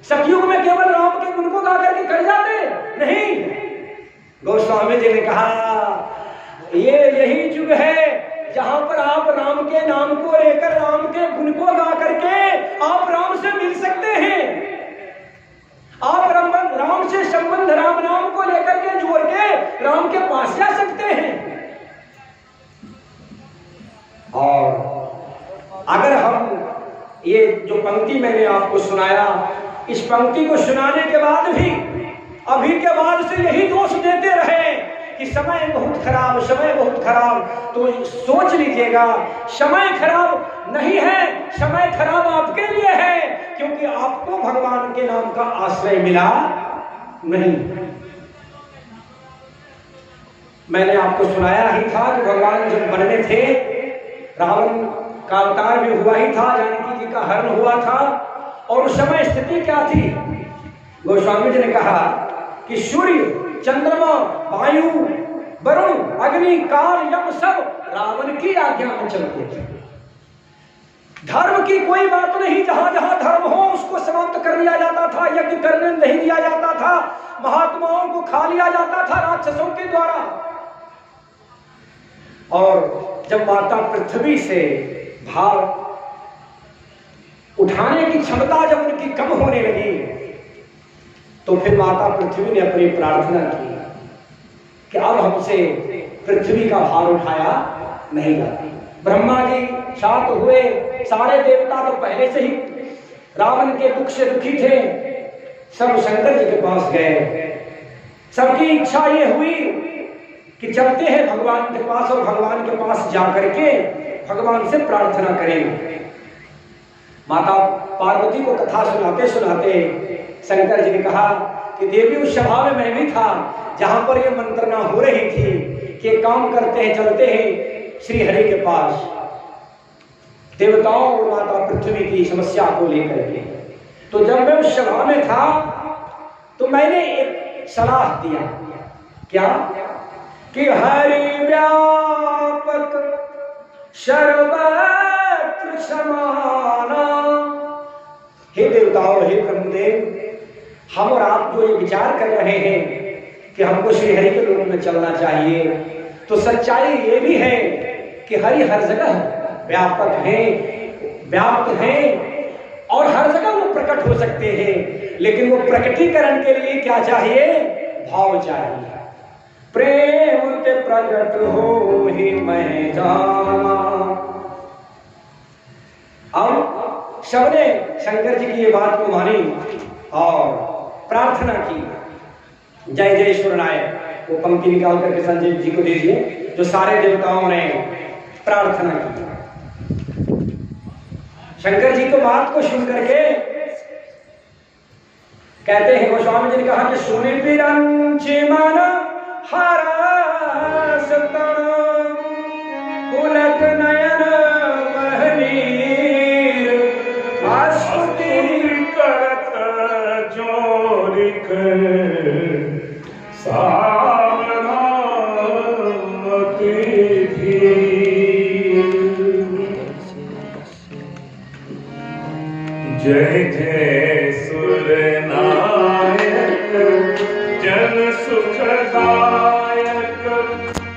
सतयुग में केवल राम के गुण को गा करके कर जाते? नहीं। गोस्वामी जी ने कहा ये यही युग है जहां पर आप राम के नाम को लेकर, राम के गुण को गा करके आप राम से मिल सकते हैं। आप राम से संबंध, राम नाम को लेकर के जोड़ के राम के पास जा सकते हैं। और अगर हम ये जो पंक्ति मैंने आपको सुनाया, इस पंक्ति को सुनाने के बाद भी अभी के बाद से यही दोष देते रहे कि समय बहुत खराब, समय बहुत खराब, तो सोच लीजिएगा समय खराब नहीं है, समय खराब आपके लिए है, क्योंकि आपको भगवान के नाम का आश्रय मिला नहीं। मैंने आपको सुनाया ही था कि भगवान जब वन में थे, रावण का अवतार भी हुआ ही था, जानकी जी का हरण हुआ था, और उस समय स्थिति क्या थी? गोस्वामी जी ने कहा कि सूर्य, चंद्रमा, वायु, वरुण, अग्नि, काल, यम सब रावण की आज्ञा में चलते थे। धर्म की कोई बात नहीं, जहां जहां धर्म हो उसको समाप्त कर लिया जाता था, यज्ञ करने नहीं दिया जाता था, महात्माओं को खा लिया जाता था राक्षसों के द्वारा। और जब माता पृथ्वी से भार उठाने की क्षमता जब उनकी कम होने लगी, तो फिर माता पृथ्वी ने अपनी प्रार्थना की कि अब हमसे पृथ्वी का भार उठाया नहीं जाता। ब्रह्मा जी शांत हुए, सारे देवता तो पहले से ही रावण के दुख से दुखी थे, सब शंकर जी के पास गए। सबकी इच्छा ये हुई कि चलते हैं भगवान के पास, और भगवान के पास जाकर के भगवान से प्रार्थना करेंगे। माता पार्वती को कथा सुनाते सुनाते शंकर जी ने कहा कि देवी, उस सभा में मैं भी था जहां पर ये मंत्रणा हो रही थी कि काम करते हैं, चलते हैं श्री हरि के पास, देवताओं और माता पृथ्वी की समस्या को लेकर के। तो जब मैं उस सभा में था तो मैंने एक सलाह दिया, क्या कि हरि व्यापक सर्वत्र समाना। हे देवताओं, हे ब्रह्मदेव, हम और आप जो ये विचार कर रहे हैं कि हमको श्री हरि के लोक में चलना चाहिए, तो सच्चाई ये भी है कि हरि हर जगह व्यापक हैं, व्याप्त हैं, और हर जगह वो प्रकट हो सकते हैं, लेकिन वो प्रकटीकरण के लिए क्या चाहिए? भाव चाहिए। प्रेम ते प्रकट हो ही मैं जाना। अब सबने शंकर जी की ये बात को मानी और प्रार्थना की। जय जय सूर्यनारायण, वो पंक्ति निकाल करके संजय जी को दीजिए, जो सारे देवताओं ने प्रार्थना की। शंकर जी को बात को सुन करके कहते हैं, गोस्वामी जी ने कहा कि सुनि बिरंचि मन हरसतन, पुलक नयन महनीर, आस्तुति करत जोरिक सावधान धीर। जय जय सुरनायक, जन सुखदायक,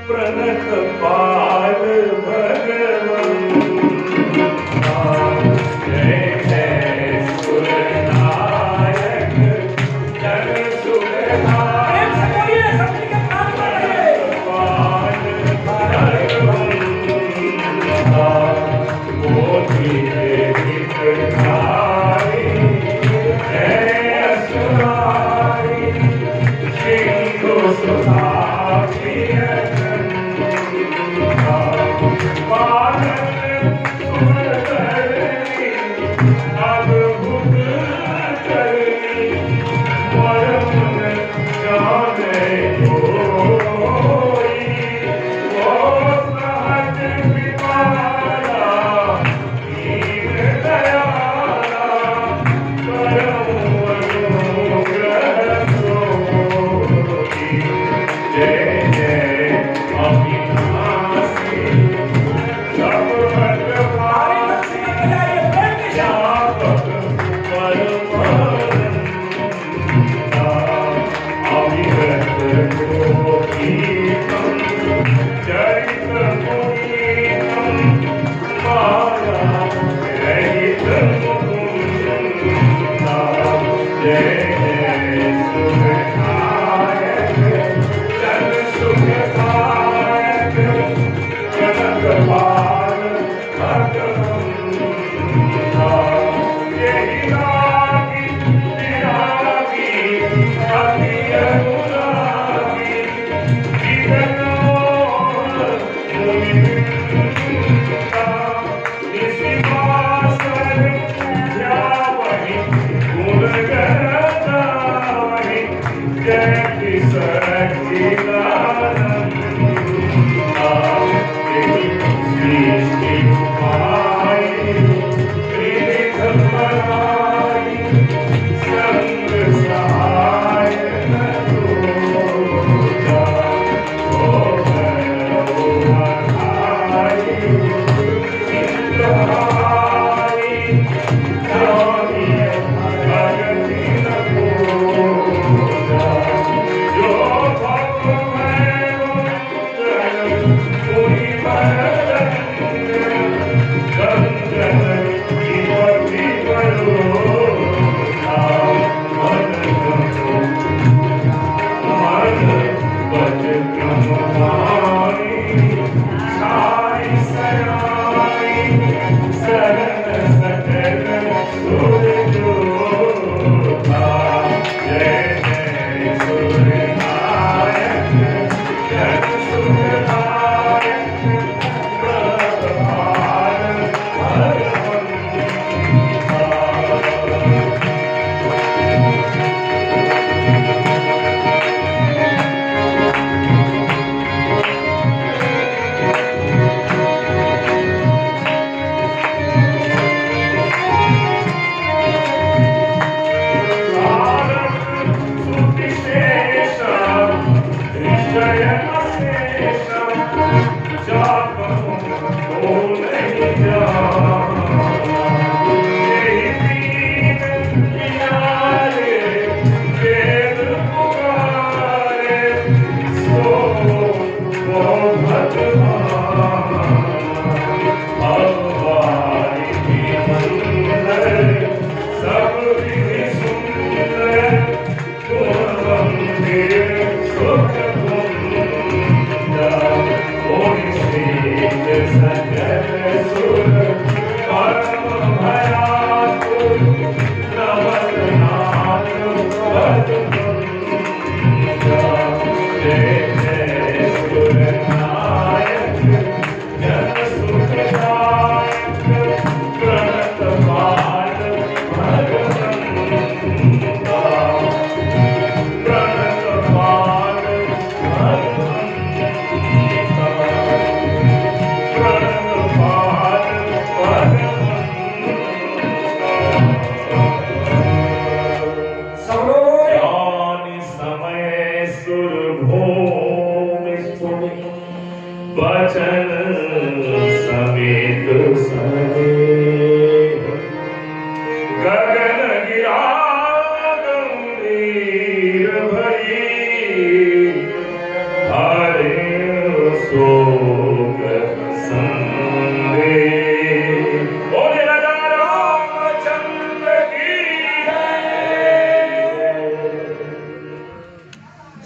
प्रणत पाल भगवन। जय जय सुरनायक, जन सुखदायक, पाल भगवन। मोती जय जय अविनाशी सब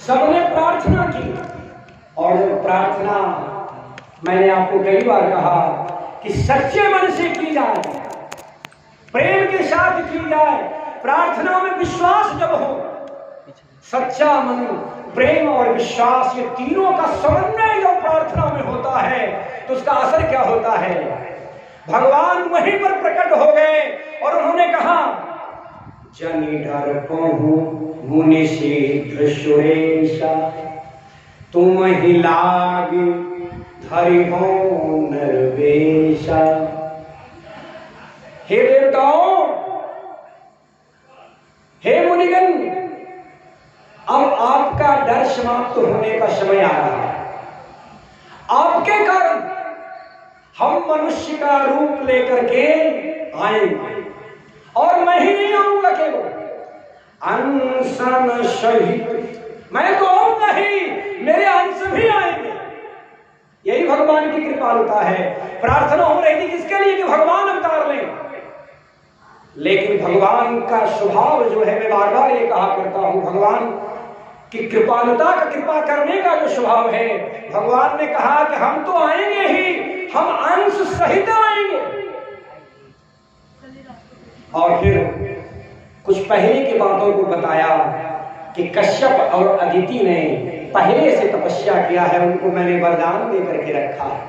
सबने प्रार्थना की, और प्रार्थना मैंने आपको कई बार कहा कि सच्चे मन से की जाए, प्रेम के साथ की जाए। प्रार्थना में विश्वास जब हो, सच्चा मन, प्रेम और विश्वास, ये तीनों का समन्वय जो प्रार्थना में होता है तो उसका असर क्या होता है। भगवान वहीं पर प्रकट हो गए और उन्होंने कहा, जनि डर कहूं मुनि सिद्ध सुरेशा, तुम ही लाग धरि हो नरवेशा। हे देवताओं, हे मुनिगण, अब आपका डर समाप्त होने का समय आ रहा है। आपके कारण हम मनुष्य का रूप लेकर के आएंगे, और मैं ही नहीं आऊंगा केवल, अंशन सहित मैं तो आऊंगा ही, मेरे अंश भी आएंगे। यही भगवान की कृपालुता है। प्रार्थना हो रही थी किसके लिए? कि भगवान अवतार लें, लेकिन भगवान का स्वभाव जो है, मैं बार बार ये कहा करता हूं, भगवान की कृपालुता का, कृपा करने का जो स्वभाव है, भगवान ने कहा कि हम तो आएंगे ही, हम अंश सहित आएंगे। और फिर कुछ पहले की बातों को बताया कि कश्यप और अदिति ने पहले से तपस्या किया है, उनको मैंने वरदान दे करके रखा है।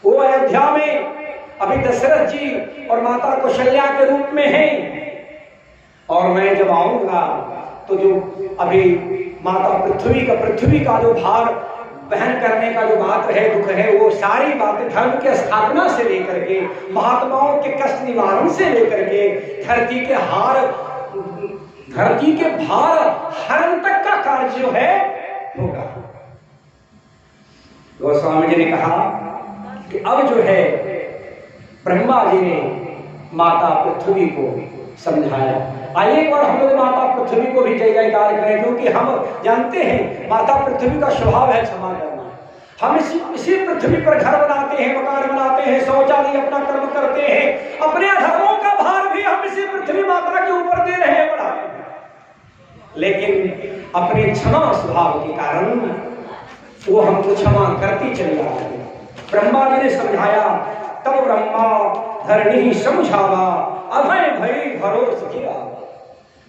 वो अयोध्या में अभी दशरथ जी और माता कौशल्या के रूप में हैं, और मैं जब आऊंगा तो जो अभी माता पृथ्वी का जो भार बहन करने का जो बात है, दुख है, वो सारी बातें धर्म की स्थापना से लेकर के, महात्माओं के कष्ट निवारण से लेकर के, धरती के भार हरण तक का कार्य जो है होगा। गोस्वामी जी ने कहा कि अब जो है ब्रह्मा जी ने माता पृथ्वी को समझाया। आइए एक बार हम लोग माता पृथ्वी को भी जय जयकार करें, क्योंकि हम जानते हैं माता पृथ्वी का स्वभाव है क्षमा करना। हम इसी पृथ्वी पर घर बनाते हैं, मकान बनाते हैं, शौचालय अपना कर्म करते हैं, अपने अधर्मों का भार भी हम इसी पृथ्वी माता के ऊपर दे रहे हैं, बढ़ा। लेकिन अपने क्षमा स्वभाव के कारण वो हमको क्षमा करती चली आ रही। ब्रह्मा जी ने समझाया, तब ब्रह्मा धरणी समझावा, अभय भई भरोस किया।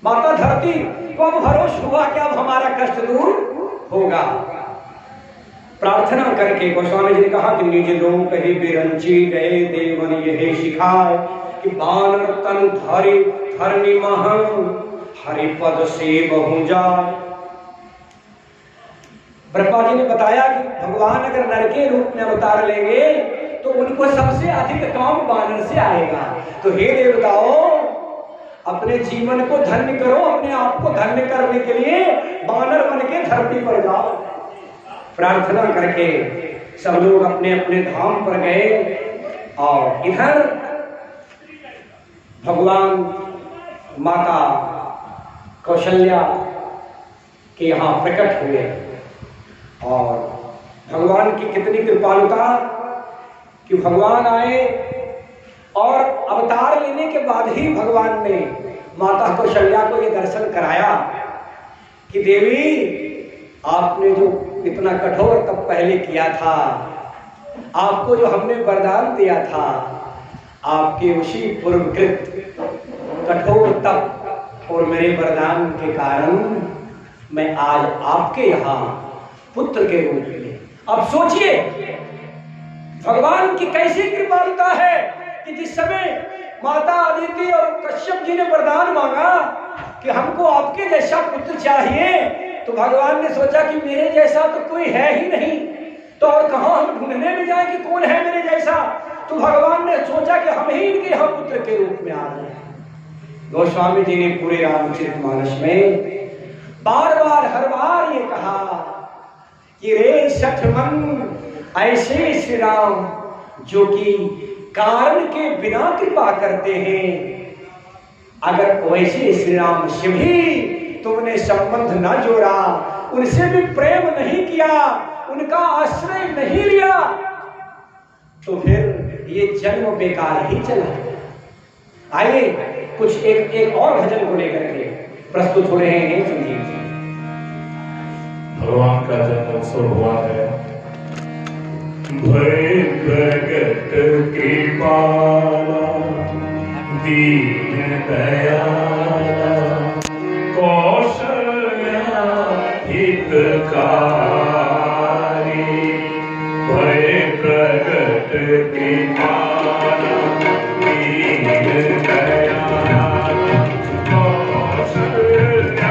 माता धरती को अब भरोस हुआ कि अब हमारा कष्ट दूर होगा। प्रार्थना करके गोस्वामी जी ने कहा कि निज लोक ही बिरंची गए देवन यही सिखाए कि बानर तन धरि धरनी मह हरिपद से बहु जाए। ब्रह्मा जी ने बताया कि भगवान अगर नर के रूप में अवतार लेंगे तो उनको सबसे अधिक काम बानर से आएगा। तो हे देवताओं, अपने जीवन को धन्य करो, अपने आप को धन्य करने के लिए बानर बन के धरती पर जाओ। प्रार्थना करके सब लोग अपने अपने धाम पर गए और इधर भगवान माता कौशल्या के यहाँ प्रकट हुए। और भगवान की कितनी कृपालुता कि भगवान आए और अवतार लेने के बाद ही भगवान ने माता कौशल्या को ये दर्शन कराया कि देवी, आपने जो इतना कठोर तप पहले किया था, आपको जो हमने वरदान दिया था, आपके उसी पूर्वकृत कठोर तप और मेरे वरदान के कारण मैं आज आपके यहाँ पुत्र के रूप में। अब सोचिए भगवान की कैसी कृपालुता है कि जिस समय माता अदिति और कश्यप जी ने वरदान मांगा कि हमको आपके जैसा पुत्र चाहिए, तो भगवान ने सोचा कि मेरे जैसा तो कोई है ही नहीं, तो और कहां हम ढूंढने में जाए कि कौन है मेरे जैसा। तो भगवान ने सोचा कि हम ही इनके यहाँ पुत्र के रूप में आ जाए। गोस्वामी जी ने पूरे रामचरितमानस में बार बार हर बार ये कहा कि रे सठ मन ऐसे श्री राम जो कि कारण के बिना कृपा करते हैं। अगर वैसे श्री राम से भी तुमने संबंध न जोड़ा, उनसे भी प्रेम नहीं किया, उनका आश्रय नहीं लिया, तो फिर ये जन्म बेकार ही चला। आइए कुछ एक और भजन को लेकर के प्रस्तुत हो रहे हैं। सुनिए। भगवान का जन्मोत्सव हुआ है। भय प्रगट कृपाला दीन दयाला कौशल्या हितकारी। भय प्रगट कृपाला दीन दयाला कौशल्या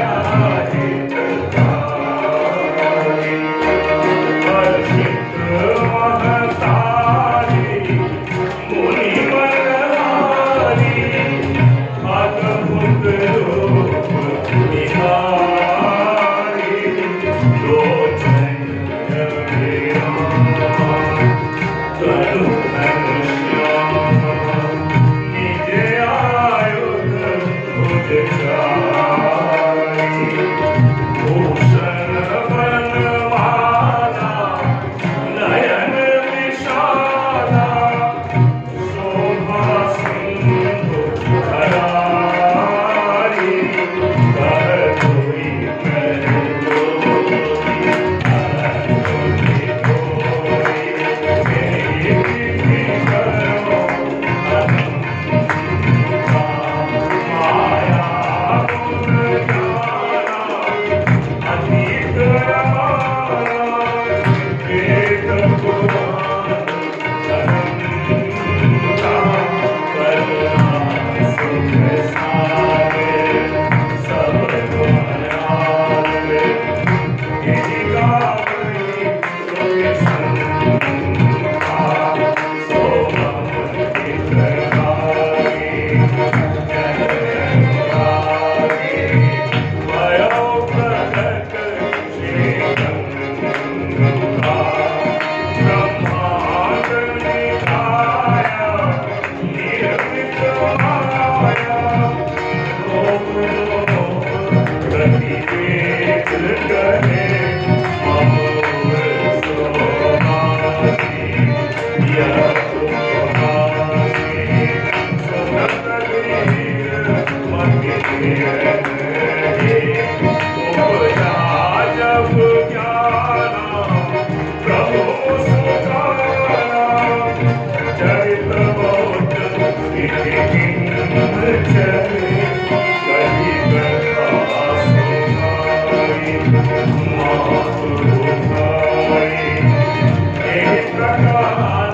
प्रकार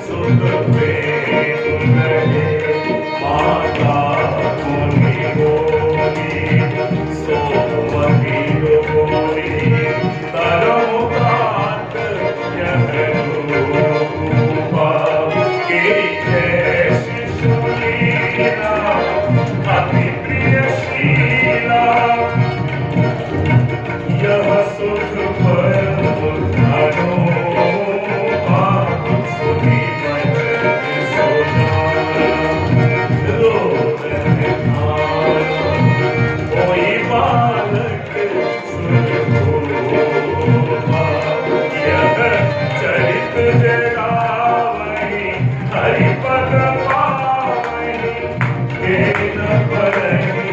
सुख में तुम रहे माता मुनि बोली सोमती बोली तरम प्रात यह रूपा के जैसी सुनीला अति प्रिय शीला यह सुख परम अनोखा सुनी बचन सोना रोदन कोई बालक सुन भूपा यह चरित जगावहि हरिपद पावहि के न परहि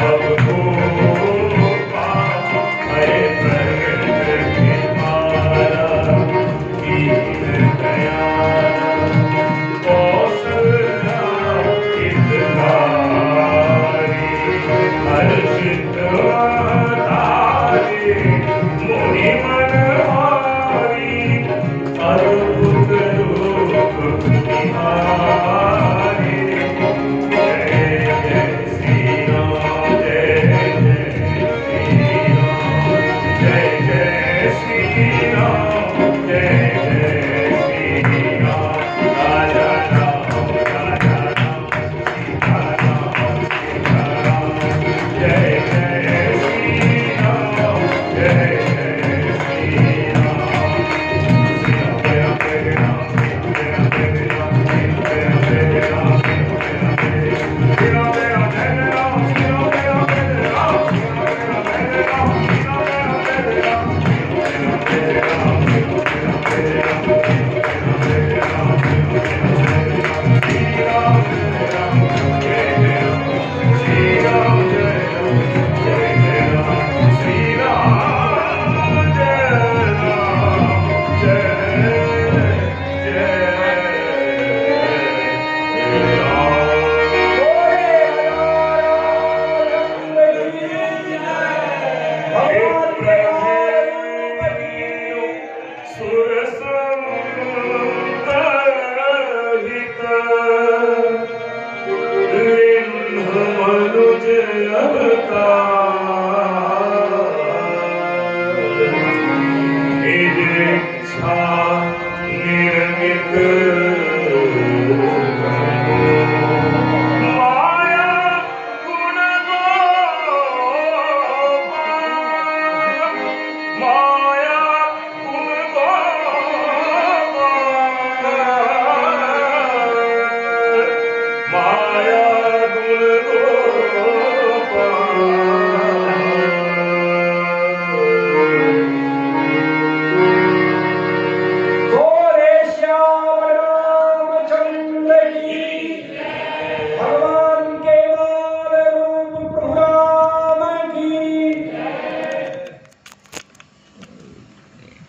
अब भूपा हरे प्रगट तुम्हारा कीन दयाला कौशल्या हितकारी हर्षित तारे मुनि मनहारी अद्भुत रूप तुम्हारे जय जय श्री राम जय जय श्री राम जय जय श्री राम राजा राम सीता राम जय जय श्री राम जय जय श्री राम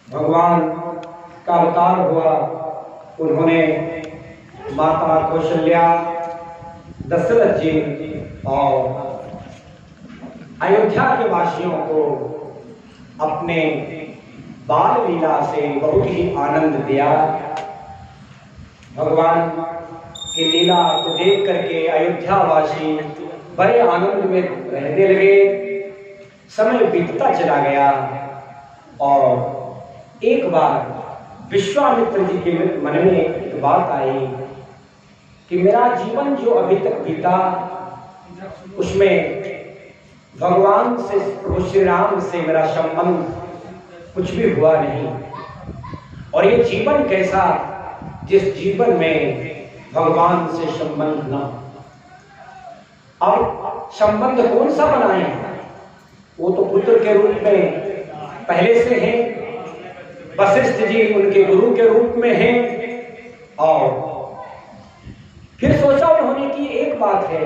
भगवान का अवतार हुआ। उन्होंने माता कौशल्या, दशरथ जी और अयोध्या के वासियों को अपने बाल लीला से बहुत ही आनंद दिया। भगवान की लीला को देख करके अयोध्या वासी बड़े आनंद में रहने लगे। समय बीतता चला गया और एक बार विश्वामित्र जी के मन में एक बात आई कि मेरा जीवन जो अभी तक बीता उसमें भगवान से, प्रभु श्री राम से मेरा संबंध कुछ भी हुआ नहीं। और ये जीवन कैसा जिस जीवन में भगवान से संबंध न। अब संबंध कौन सा बनाए हैं? वो तो पुत्र के रूप में पहले से हैं, वशिष्ठ जी उनके गुरु के रूप में हैं। और फिर सोचा उन्होंने कि एक बात है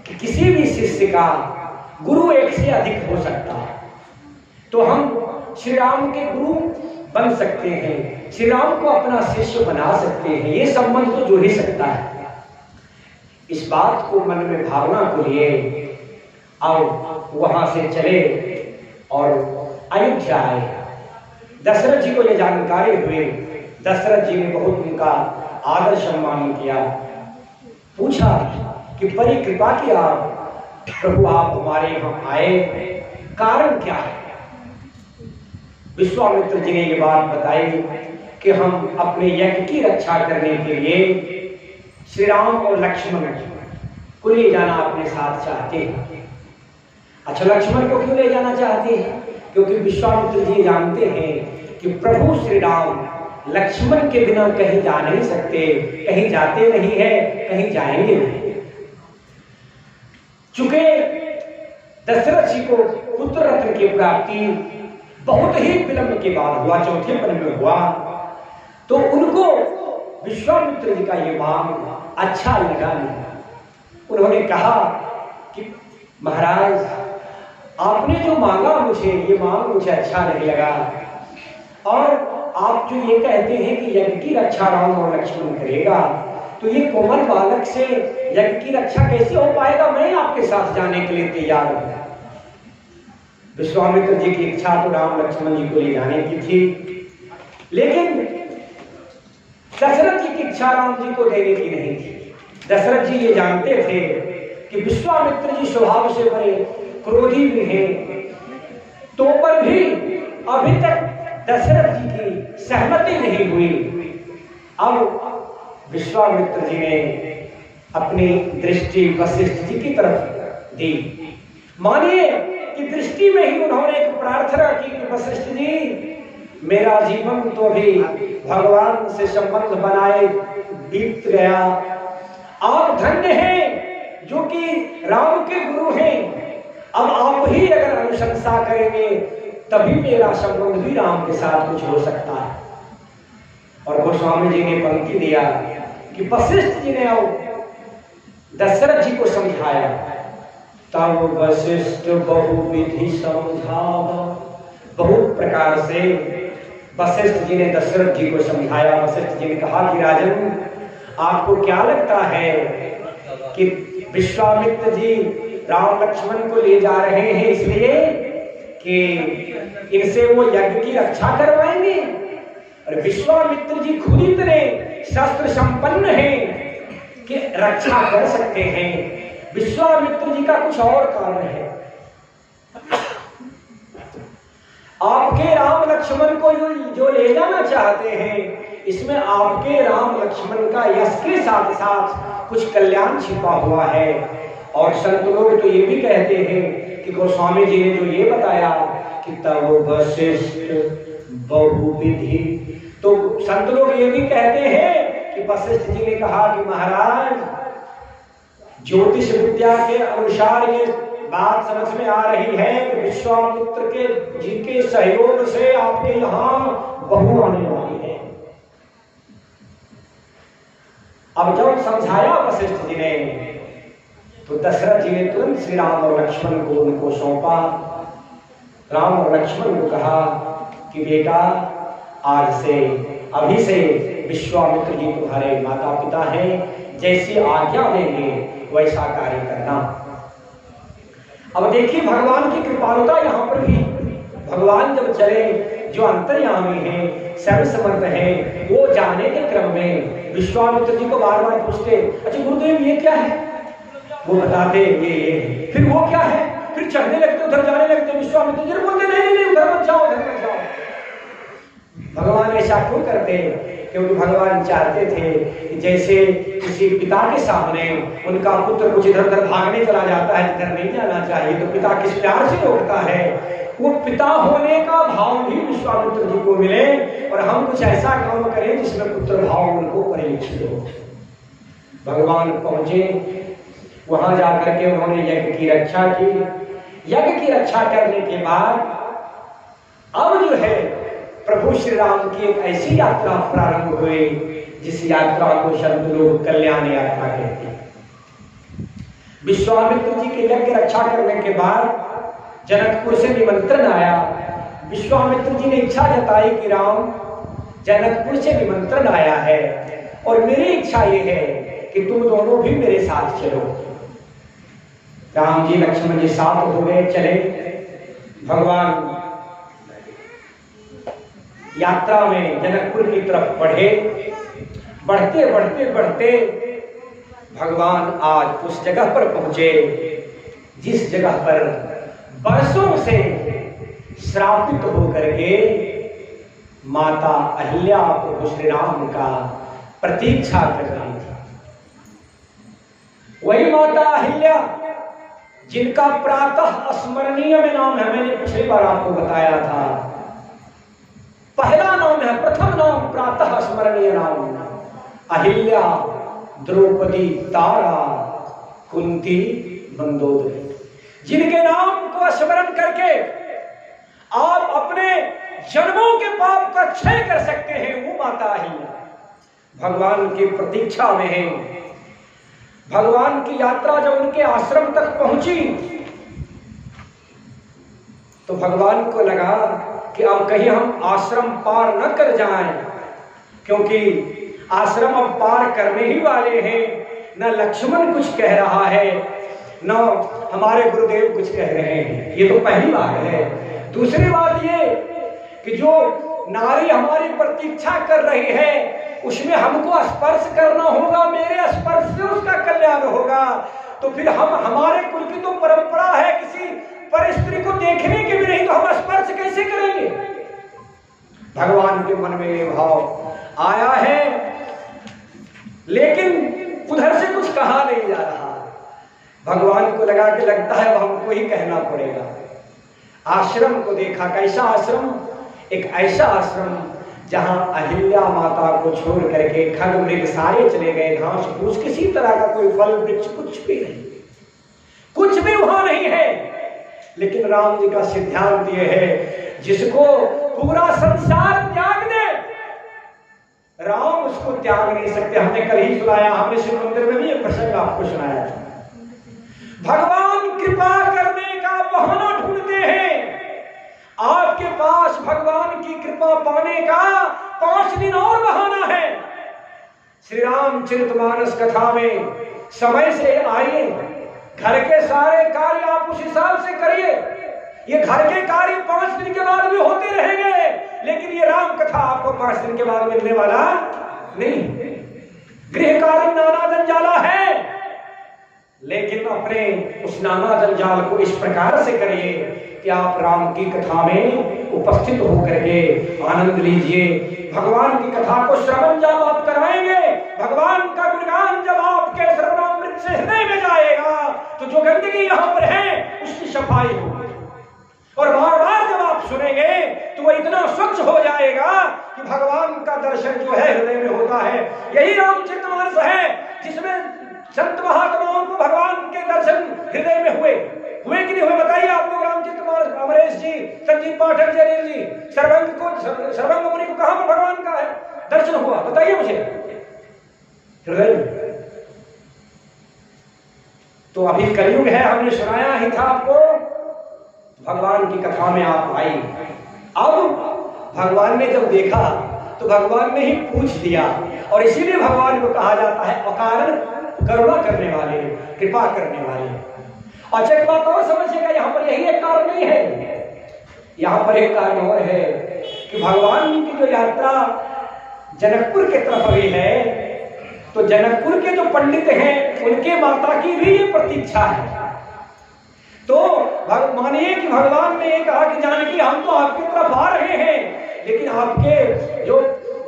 कि किसी भी शिष्य का गुरु एक से अधिक हो सकता है, तो हम श्री राम के गुरु बन सकते हैं, श्री राम को अपना शिष्य बना सकते हैं। ये संबंध तो जोड़ ही सकता है। इस बात को मन में भावना को लिए और वहां से चले और अयोध्या आए। दशरथ जी को यह जानकारी हुई, दशरथ जी ने बहुत उनका आदर सम्मान किया। पूछा कि बड़ी कृपा की आप प्रभु, आप हमारे यहाँ आए, कारण क्या है? विश्वामित्र जी ने ये बात बताई कि हम अपने यज्ञ की रक्षा करने के लिए श्री राम और लक्ष्मण को ले जाना अपने साथ चाहते हैं। अच्छा, लक्ष्मण को क्यों ले जाना चाहते हैं? क्योंकि विश्वामित्र जी जानते हैं कि प्रभु श्री राम लक्ष्मण के बिना कहीं जा नहीं सकते, कहीं जाते नहीं है, कहीं जाएंगे नहीं। चूंकि दशरथ जी को पुत्र रत्न की प्राप्ति बहुत ही विलंब के बाद हुआ, चौथे पल में हुआ, तो उनको विश्वामित्र जी का ये मांग अच्छा लगा नहीं। उन्होंने कहा कि महाराज, आपने जो मांगा मुझे, ये मांग मुझे अच्छा नहीं लगा, और आप जो ये कहते हैं कि यज्ञ की रक्षा राम और लक्ष्मण करेगा, तो ये कोमल बालक से यज्ञ की रक्षा कैसे हो पाएगा? मैं आपके साथ जाने के लिए तैयार हूं। विश्वामित्र जी की इच्छा तो राम लक्ष्मण जी को ले जाने की थी, लेकिन दशरथ जी की इच्छा राम जी को देने की नहीं थी। दशरथ जी ये जानते थे कि विश्वामित्र जी स्वभाव से बड़े क्रोधी भी हैं, तो पर भी अभी तक दशरथ जी की सहमति नहीं हुई। अब विश्वामित्र जी ने अपनी दृष्टि वशिष्ठ जी की तरफ दी। मानिए कि दृष्टि में ही उन्होंने एक प्रार्थना की कि वशिष्ठ जी, मेरा जीवन तो अभी भगवान से संबंध बनाए बीत गया, आप धन्य हैं जो कि राम के गुरु हैं, अब आप ही अगर अनुशंसा करेंगे तभी मेरा संबंध भी राम के साथ कुछ हो सकता है। और गोस्वामी जी ने पंक्ति दिया कि वशिष्ठ जी ने दशरथ जी को समझाया, तब वशिष्ठ बहुविधि समझावा। बहुत प्रकार से वशिष्ठ जी ने दशरथ जी को समझाया। वशिष्ठ जी ने कहा कि राजन, आपको क्या लगता है कि विश्वामित्र जी राम लक्ष्मण को ले जा रहे हैं इसलिए कि इनसे वो यज्ञ की रक्षा करवाएंगे? और विश्वामित्र जी खुद इतने शस्त्र संपन्न हैं कि रक्षा कर सकते हैं। विश्वामित्र जी का कुछ और कारण है। आपके राम लक्ष्मण को जो ले जाना चाहते हैं, इसमें आपके राम लक्ष्मण का यश के साथ साथ कुछ कल्याण छिपा हुआ है। और संत लोग तो ये भी कहते हैं कि गोस्वामी जी ने जो ये बताया कि तब वशिष्ठ बहुविधि, तो संत लोग ये भी कहते हैं कि वशिष्ठ जी ने कहा कि महाराज, ज्योतिष विद्या के अनुसार ये बात समझ में आ रही है कि विश्वामित्र के जी के सहयोग से आपके यहाँ बहू आने वाली है। अब जब समझाया वशिष्ठ जी ने, तो दशरथ जी ने तुरंत श्री राम और लक्ष्मण को उनको सौंपा। राम और लक्ष्मण को कहा कि बेटा, आज से अभी से विश्वामित्र जी तुम्हारे माता पिता हैं, जैसी आज्ञा देंगे वैसा कार्य करना। अब देखिए भगवान की कृपालुता यहाँ पर भी। भगवान जब चले, जो अंतर्यामी हैं, सर्वसमर्थ हैं, वो जाने के क्रम में विश्वामित्र जी को बार बार पूछते, अच्छा गुरुदेव ये क्या है? वो बताते ये। फिर वो क्या है? फिर चढ़ने लगते, उधर जाने लगते। विश्वामित्र जी बोलते नहीं, उधर मत जाओ, उधर मत जाओ। भगवान ऐसा क्यों करते? क्योंकि भगवान चाहते थे कि जैसे किसी पिता के सामने उनका पुत्र कुछ इधर उधर भागने चला जाता है जिधर नहीं जाना चाहिए, तो पिता किस प्यार से रोकता है, वो पिता होने का भाव भी विश्वामित्र जी को मिले और हम कुछ ऐसा काम करें जिसमें पुत्र भाव उनको परिलक्षित हो। भगवान पहुंचे, वहां जाकर के उन्होंने यज्ञ की रक्षा की। यज्ञ की रक्षा करने के बाद अब जो है प्रभु श्री राम की एक ऐसी यात्रा प्रारंभ हुई जिस यात्रा को संत लोग कल्याण यात्रा कहते हैं। विश्वामित्र जी के यज्ञ रक्षा करने के बाद जनकपुर से निमंत्रण आया। विश्वामित्र जी ने इच्छा जताई कि राम, जनकपुर से निमंत्रण आया है और मेरी इच्छा ये है कि तुम दोनों भी मेरे साथ चलो। राम जी लक्ष्मण जी साथ हो गए, चले। भगवान यात्रा में जनकपुर की तरफ बढ़े। बढ़ते बढ़ते बढ़ते भगवान आज उस जगह पर पहुंचे जिस जगह पर बरसों से श्रापित होकर के माता अहिल्या प्रभु श्री राम का प्रतीक्षा कर रही थी। वही माता अहिल्या जिनका प्रातः स्मरणीय में नाम है, मैंने पिछली बार आपको बताया था, पहला नाम है, प्रथम नाम प्रातः स्मरणीय नाम अहिल्या, द्रौपदी, तारा, कुंती, मंदोदरी, जिनके नाम को स्मरण करके आप अपने जन्मों के पाप का क्षय कर सकते हैं, वो माता अहिल्या भगवान की प्रतीक्षा में है। भगवान की यात्रा जब उनके आश्रम तक पहुंची तो भगवान को लगा कि अब कहीं हम आश्रम पार न कर जाएं, क्योंकि आश्रम अब पार करने ही वाले हैं। न लक्ष्मण कुछ कह रहा है, न हमारे गुरुदेव कुछ कह रहे हैं, ये तो पहली बात है। दूसरी बात ये कि जो नारी हमारी प्रतीक्षा कर रही है उसमें हमको स्पर्श करना होगा, मेरे स्पर्श से उसका कल्याण होगा। तो फिर हमारे कुल की तो परंपरा है किसी पर स्त्री को देखने की भी नहीं, तो हम स्पर्श कैसे करेंगे। भगवान के मन में ये भाव आया है, लेकिन उधर से कुछ कहा नहीं जा रहा। भगवान को लगा कि लगता है अब हमको ही कहना पड़ेगा। आश्रम को देखा, कैसा आश्रम, एक ऐसा आश्रम जहां अहिल्या माता को छोड़ करके खग मृग सारे चले गए, घास फूस किसी तरह का कोई फल वृक्ष कुछ भी नहीं, कुछ भी वहां नहीं है। लेकिन राम जी का सिद्धांत यह है, जिसको पूरा संसार त्याग दे राम उसको त्याग नहीं सकते। हमने कल ही सुनाया, हमने शिव मंदिर में भी एक प्रसंग आपको सुनाया था। भगवान कृपा करने का बहाना ढूंढते हैं। आपके पास भगवान की कृपा पाने का 5 दिन और बहाना है। श्री रामचरितमानस कथा में समय से आइए, घर के सारे कार्य आप उस हिसाब से करिए। ये घर के कार्य 5 दिन के बाद भी होते रहेंगे, लेकिन ये राम कथा आपको 5 दिन के बाद मिलने वाला नहीं। गृह कार्य नाना जंजाला है, लेकिन अपने उस नाना जंजाल को इस प्रकार से करिए कि आप राम की कथा में उपस्थित होकर के आनंद लीजिए। भगवान की कथा को श्रवण जब आप कराएंगे, भगवान का गुणगान जब आपके श्रवणामृत से हृदय में जाएगा, तो जो गंदगी यहाँ पर है उसकी सफाई होगी। और बार बार जब आप सुनेंगे तो वह इतना स्वच्छ हो जाएगा कि भगवान का दर्शन जो है हृदय में होता है। यही रामचरितमानस है जिसमें संत महात्माओं को भगवान के दर्शन हृदय में हुए कि नहीं हुए, बताइए आप लोग। रामचरितमानस, अमरेश जी, संजीव पाठक जी, अनिल जी, सर्वंग मुनि को कहां पर भगवान का है दर्शन हुआ, बताइए मुझे। हृदय में। तो अभी कलयुग है, हमने सुनाया ही था आपको, भगवान की कथा में आप आई। अब भगवान ने जब देखा तो भगवान ने ही पूछ दिया, और इसीलिए भगवान को कहा जाता है अकारण करुणा करने वाले, कृपा करने वाले। अच्छा, एक बात और समझिएगा, यहाँ पर यही एक कारण नहीं है, यहाँ पर एक कारण और है कि भगवान की जो यात्रा जनकपुर के तरफ हुई है, तो जनकपुर के जो पंडित हैं उनके माता की भी ये प्रतीक्षा है। तो मानिए कि भगवान ने ये कहा कि जानकी हम तो आपकी तरफ आ रहे हैं, लेकिन आपके जो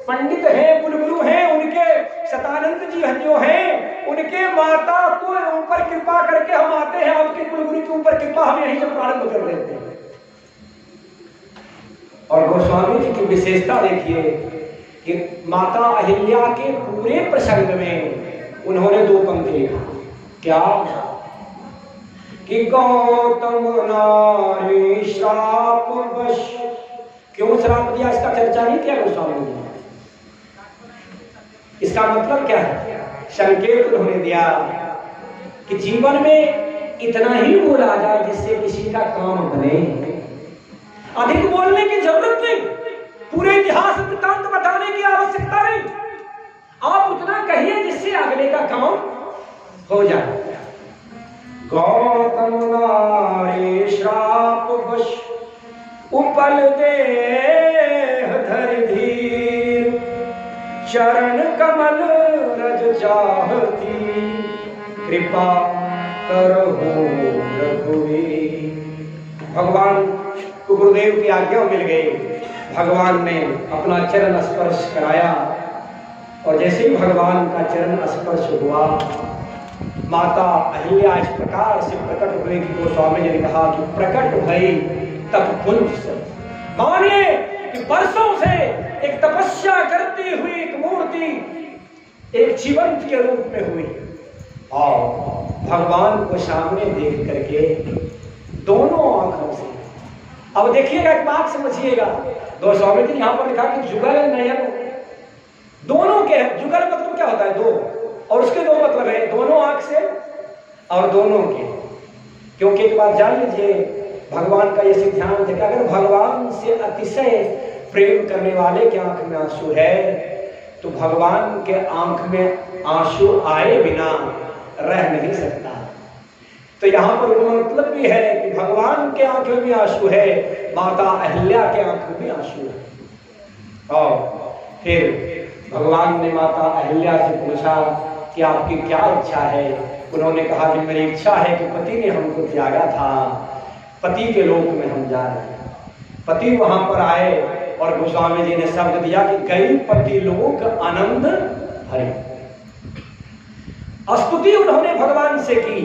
पंडित हैं, कुलगुरु हैं, उनके सतानंद जी जो हैं, उनके माता को ऊपर कृपा करके हम आते हैं, आपके कुलगुरु के ऊपर कृपा हम यहीं से प्रारंभ कर देते हैं। और गोस्वामी जी की विशेषता देखिए कि माता अहिल्या के पूरे प्रसंग में उन्होंने 2 पंक्ति लिखा। क्या कि गौतम नारी श्राप वश, क्यों श्राप दिया इसका चर्चा नहीं किया गोस्वामी जी। इसका मतलब क्या है? संकेत उन्होंने दिया कि जीवन में इतना ही बोला जाए जिससे किसी का काम बने, अधिक बोलने की जरूरत नहीं, पूरे इतिहास वृत्तांत बताने की आवश्यकता नहीं, आप उतना कहिए जिससे अगले का काम हो जाए। गौतम नारी श्राप वश उपल देह धरि चरण कमल रज चाहती, कृपा करहु रघुवीर। भगवान को गुरुदेव की आज्ञा मिल गई। भगवान ने अपना चरण स्पर्श कराया और जैसे ही भगवान का चरण स्पर्श हुआ, माता अहिल्या इस प्रकार से प्रकट हुए कि गोस्वामी जी ने कहा कि प्रकट भई तब कुंज से। मानिए कि वर्षों से एक तपस्या करती हुई एक मूर्ति एक जीवंत के रूप में हुई और भगवान को सामने देख करके दोनों आंखों से, अब देखिएगा एक बात समझिएगा, गोस्वामी जी यहां पर लिखा कि जुगल नयन, दोनों के, जुगल मतलब क्या होता है? दो, और उसके दो मतलब है, दोनों आंख से और दोनों के। क्योंकि एक बात जान लीजिए, भगवान का ये सिद्धांत है कि अगर भगवान से अतिशय प्रेम करने वाले के आंख में आंसू है तो भगवान के आंख में आंसू आए बिना रह नहीं सकता। तो यहाँ पर मतलब भी है कि भगवान के आंख में भी आंसू है, माता अहिल्या के आंख में भी आंसू है। और फिर भगवान ने माता अहिल्या से पूछा कि आपकी क्या इच्छा है? उन्होंने कहा कि मेरी इच्छा है कि पति ने हमको त्यागा था, पति के लोक में हम जा रहे हैं। पति वहां पर आए और गोस्वामी जी ने शब्द दिया कि गई पति लोक आनंद हरे। स्तुति उन्होंने भगवान से की,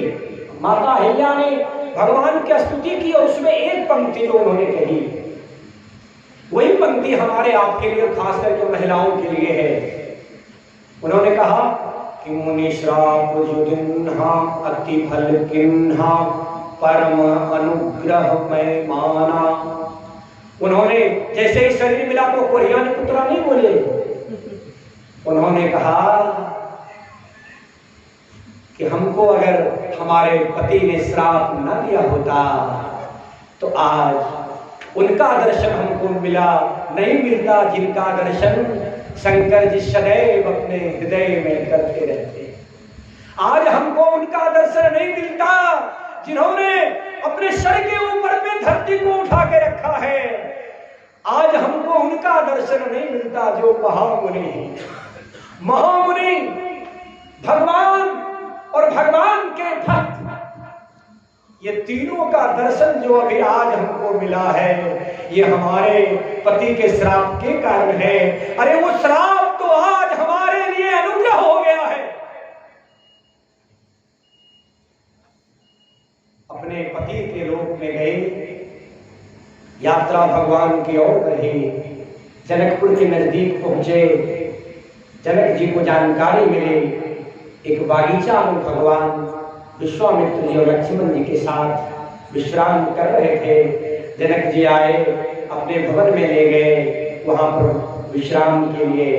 माता अहिल्या ने भगवान की स्तुति की और उसमें एक पंक्ति जो उन्होंने कही, वही पंक्ति हमारे आपके लिए, खास करके महिलाओं के लिए है। उन्होंने कहा कि मुनि श्राप जुदिन्हा अति फल किन्हा परम अनुग्रह मैं माना। उन्होंने जैसे ही शरीर मिला तो कोरिया ने पुत्रा नहीं बोले, उन्होंने कहा कि हमको अगर हमारे पति ने श्राप न दिया होता तो आज उनका दर्शन हमको मिला नहीं मिलता, जिनका दर्शन शंकर जी सदैव अपने हृदय में करते रहते। आज हमको उनका दर्शन नहीं मिलता जिन्होंने अपने सर के ऊपर में धरती को उठा के रखा है। आज हमको उनका दर्शन नहीं मिलता जो महामुनि हैं। महामुनि भगवान और भगवान के भक्त, ये तीनों का दर्शन जो अभी आज हमको मिला है, ये हमारे पति के श्राप के कारण है। अरे वो श्राप तो आज हमारे लिए अनुग्रह हो गया है। अपने पति के लोक में गए, यात्रा भगवान की ओर रही, जनकपुर के नजदीक पहुंचे। जनक जी को जानकारी मिली, एक बागीचा में भगवान विश्वामित्र जी और लक्ष्मण जी के साथ विश्राम कर रहे थे। जनक जी आए, अपने भवन में ले गए, वहां पर विश्राम के लिए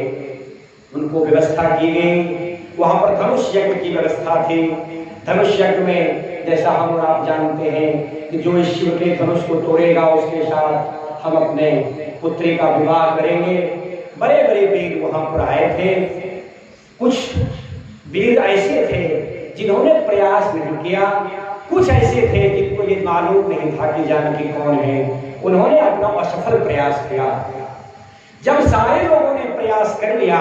उनको व्यवस्था की गई। वहां पर धनुष यज्ञ की व्यवस्था थी। धनुष यज्ञ में जैसा हम और आप जानते हैं कि जो इस शिव के धनुष को तोड़ेगा उसके साथ हम अपने पुत्री का विवाह करेंगे। बड़े बड़े वीर वहां पर आए थे। कुछ वीर ऐसे थे जिन्होंने प्रयास नहीं किया, कुछ ऐसे थे जिनको ये मालूम नहीं था कि जानकी कौन है, उन्होंने अपना असफल प्रयास किया। जब सारे लोगों ने प्रयास कर लिया,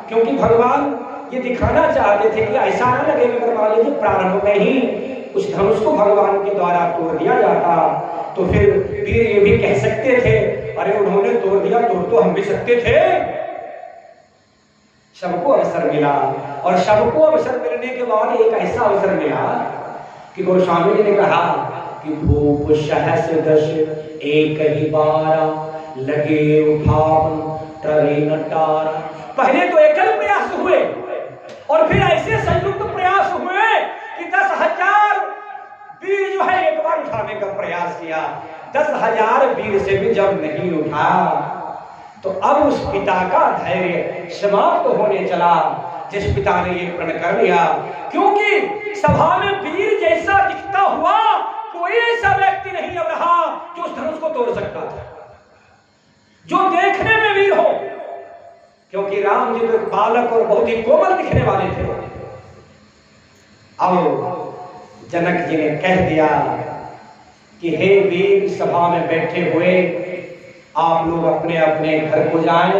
क्योंकि भगवान ये दिखाना चाहते थे कि ऐसा ना लगे कि अगर मान लीजिए प्रारंभ में ही उस धनुष को भगवान के द्वारा तोड़ दिया जाता तो फिर वीर ये भी कह सकते थे अरे उन्होंने तोड़ दिया, तोड़ तो हम भी सकते थे। सबको अवसर मिला और सबको अवसर मिलने के बाद एक ऐसा अवसर मिला कि गोस्वामी जी ने कहा कि भूप सहस दश एक ही बारा लगे उठावन टरे नटारा। पहले तो एकल प्रयास हुए और फिर ऐसे संयुक्त प्रयास हुए कि 10,000 वीर जो है एक बार उठाने का प्रयास किया। 10,000 वीर से भी जब नहीं उठा तो अब उस पिता का धैर्य समाप्त होने चला, जिस पिता ने ये प्रण कर लिया। क्योंकि सभा में वीर जैसा दिखता हुआ कोई ऐसा व्यक्ति नहीं अब रहा जो उस धनुष को तोड़ सकता था, जो देखने में वीर हो। क्योंकि राम जी तो बालक और बहुत ही कोमल दिखने वाले थे। अब जनक जी ने कह दिया कि हे वीर, सभा में बैठे हुए आप लोग अपने अपने घर को जाएं।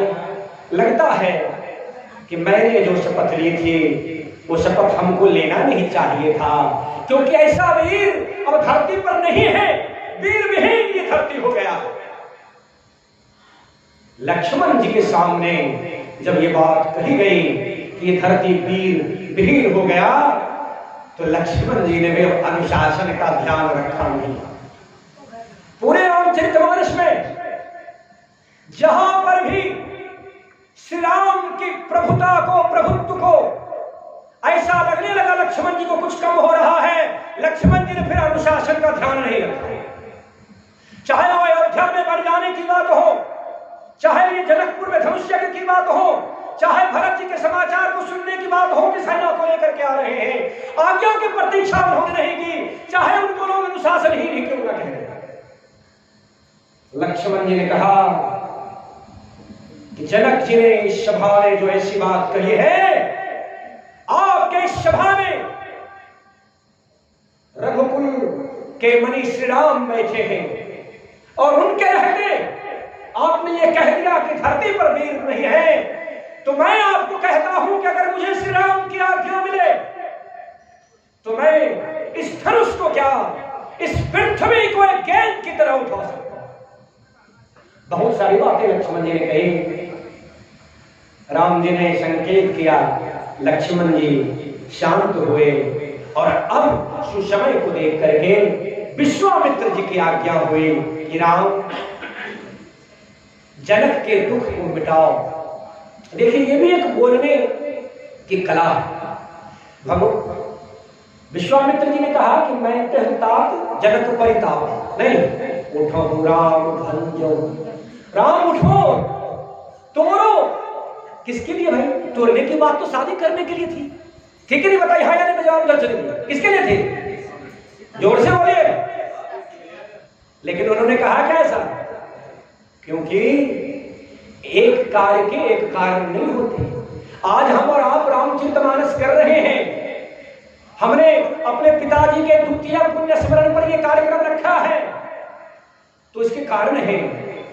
लगता है कि मैंने जो शपथ ली थी वो शपथ हमको लेना नहीं चाहिए था, क्योंकि ऐसा वीर अब धरती पर नहीं है, वीर विहीन ये धरती हो गया। लक्ष्मण जी के सामने जब ये बात कही गई कि ये धरती वीर विहीन हो गया, तो लक्ष्मण जी ने भी अनुशासन का ध्यान रखा नहीं। पूरे रामचरितमानस में जहां पर भी श्री राम की प्रभुता को, प्रभुत्व को ऐसा लगने लगा लक्ष्मण जी को कुछ कम हो रहा है, लक्ष्मण जी ने फिर अनुशासन का ध्यान नहीं रखा। चाहे वो अयोध्या में बढ़ जाने की बात हो, चाहे ये जनकपुर में धनुष यज्ञ की बात हो, चाहे भरत जी के समाचार को सुनने की बात हो कि सेना को लेकर के आ रहे हैं, आज्ञा की प्रतीक्षा उन्होंने नहीं की, चाहे उनको लोग अनुशासन ही नहीं क्यों न कह रहे। लक्ष्मण जी ने कहा कि जनक जी ने इस सभा में जो ऐसी बात कही है, आपके इस सभा में रघुकुल के मणि श्री राम बैठे हैं और उनके रहते आपने ये कह दिया कि धरती पर वीर नहीं है, तो मैं आपको कहता हूं कि अगर मुझे श्री राम की आज्ञा मिले तो मैं इस धनुष को क्या, इस पृथ्वी को एक गेंद की तरह उठा सकता हूं। बहुत सारी बातें लक्ष्मण जी ने कही। राम जी ने संकेत किया, लक्ष्मण जी शांत हुए और अब सुसमय को देख करके विश्वामित्र जी की आज्ञा हुई कि राम जनक के दुख को मिटाओ। देखिए ये भी एक बोलने की कला। विश्वामित्र जी ने कहा कि मैं कहतात जनक परिताप नहीं, उठो राम भंजो, राम उठो तोड़ो। किसके लिए भाई? तोड़ने की बात तो शादी करने के लिए थी, ठीक है नहीं? बताइए हाँ या नहीं? जवाब उधर चले गए। किसके लिए थे? जोर से बोलिए। लेकिन उन्होंने कहा क्या ऐसा? क्योंकि एक कार्य के एक कारण नहीं होते। आज हम और आप रामचरितमानस कर रहे हैं, हमने अपने पिताजी के द्वितीय पुण्य स्मरण पर यह कार्यक्रम रखा है, तो इसके कारण है।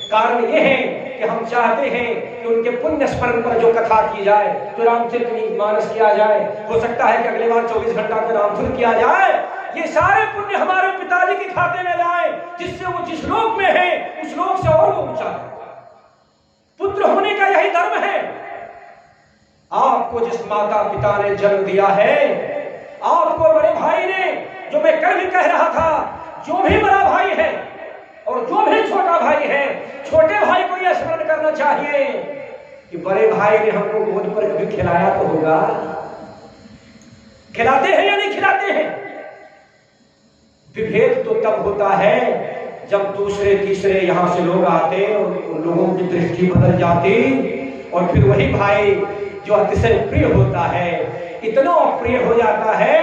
कारण यह है कि हम चाहते हैं कि उनके पुण्य स्मरण पर जो कथा की जाए, जो रामचरितमानस किया जाए, हो सकता है कि अगले बार 24 घंटा का रामधुन किया जाए, ये सारे पुण्य हमारे पिताजी के खाते में जाए, जिससे वो जिस लोक में है उस लोक से और वो ऊंचा है। पुत्र होने का यही धर्म है। आपको जिस माता पिता ने जन्म दिया है, आपको बड़े भाई ने, जो मैं कल भी कह रहा था, जो भी बड़ा भाई है और जो भी छोटा भाई है, छोटे भाई को यह स्मरण करना चाहिए कि बड़े भाई ने हमको गोद पर कभी खिलाया तो होगा। खिलाते हैं या नहीं खिलाते हैं? विभेद तो तब होता है जब दूसरे तीसरे यहां से लोग आते और उन लोगों की दृष्टि बदल जाती, और फिर वही भाई जो अतिशय प्रिय होता है इतना अप्रिय हो जाता है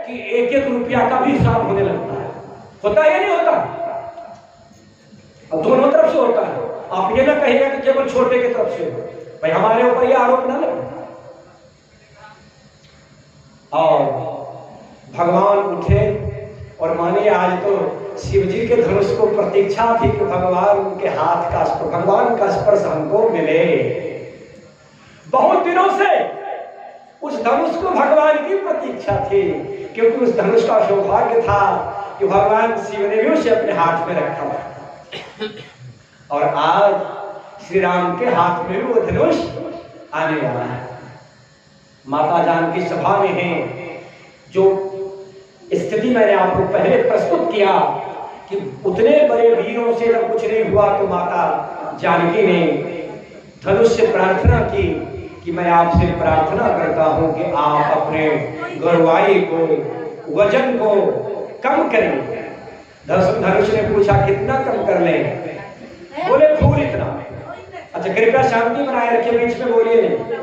कि एक एक रुपया का भी हिसाब होने लगता है। होता है या नहीं होता? अब दोनों तरफ से होता है। आप ये ना कहिएगा कि केवल छोटे की तरफ से, भाई हमारे ऊपर यह आरोप ना लगे। और भगवान उठे और मानिए आज तो शिव जी के धनुष को प्रतीक्षा थी कि भगवान उनके हाथ का, भगवान का स्पर्श हमको मिले। बहुत दिनों से उस धनुष को भगवान की प्रतीक्षा थी, क्योंकि उस धनुष का सौभाग्य था कि भगवान शिव ने भी उसे अपने हाथ में रखा था। और आज श्री राम के हाथ में भी वो धनुष आने वाला है। माता जानकी सभा में है, जो स्थिति मैंने आपको पहले प्रस्तुत किया कि उतने बड़े वीरों से जब कुछ नहीं हुआ तो माता जानकी ने धनुष से प्रार्थना की कि मैं आपसे प्रार्थना करता हूं कि आप अपने गरुआई को, वजन को कम करें। धनुष ने पूछा कितना कम कर लें? बोले फूल इतना। अच्छा कृपया शांति बनाए रखिए, बीच में बोलिए नहीं।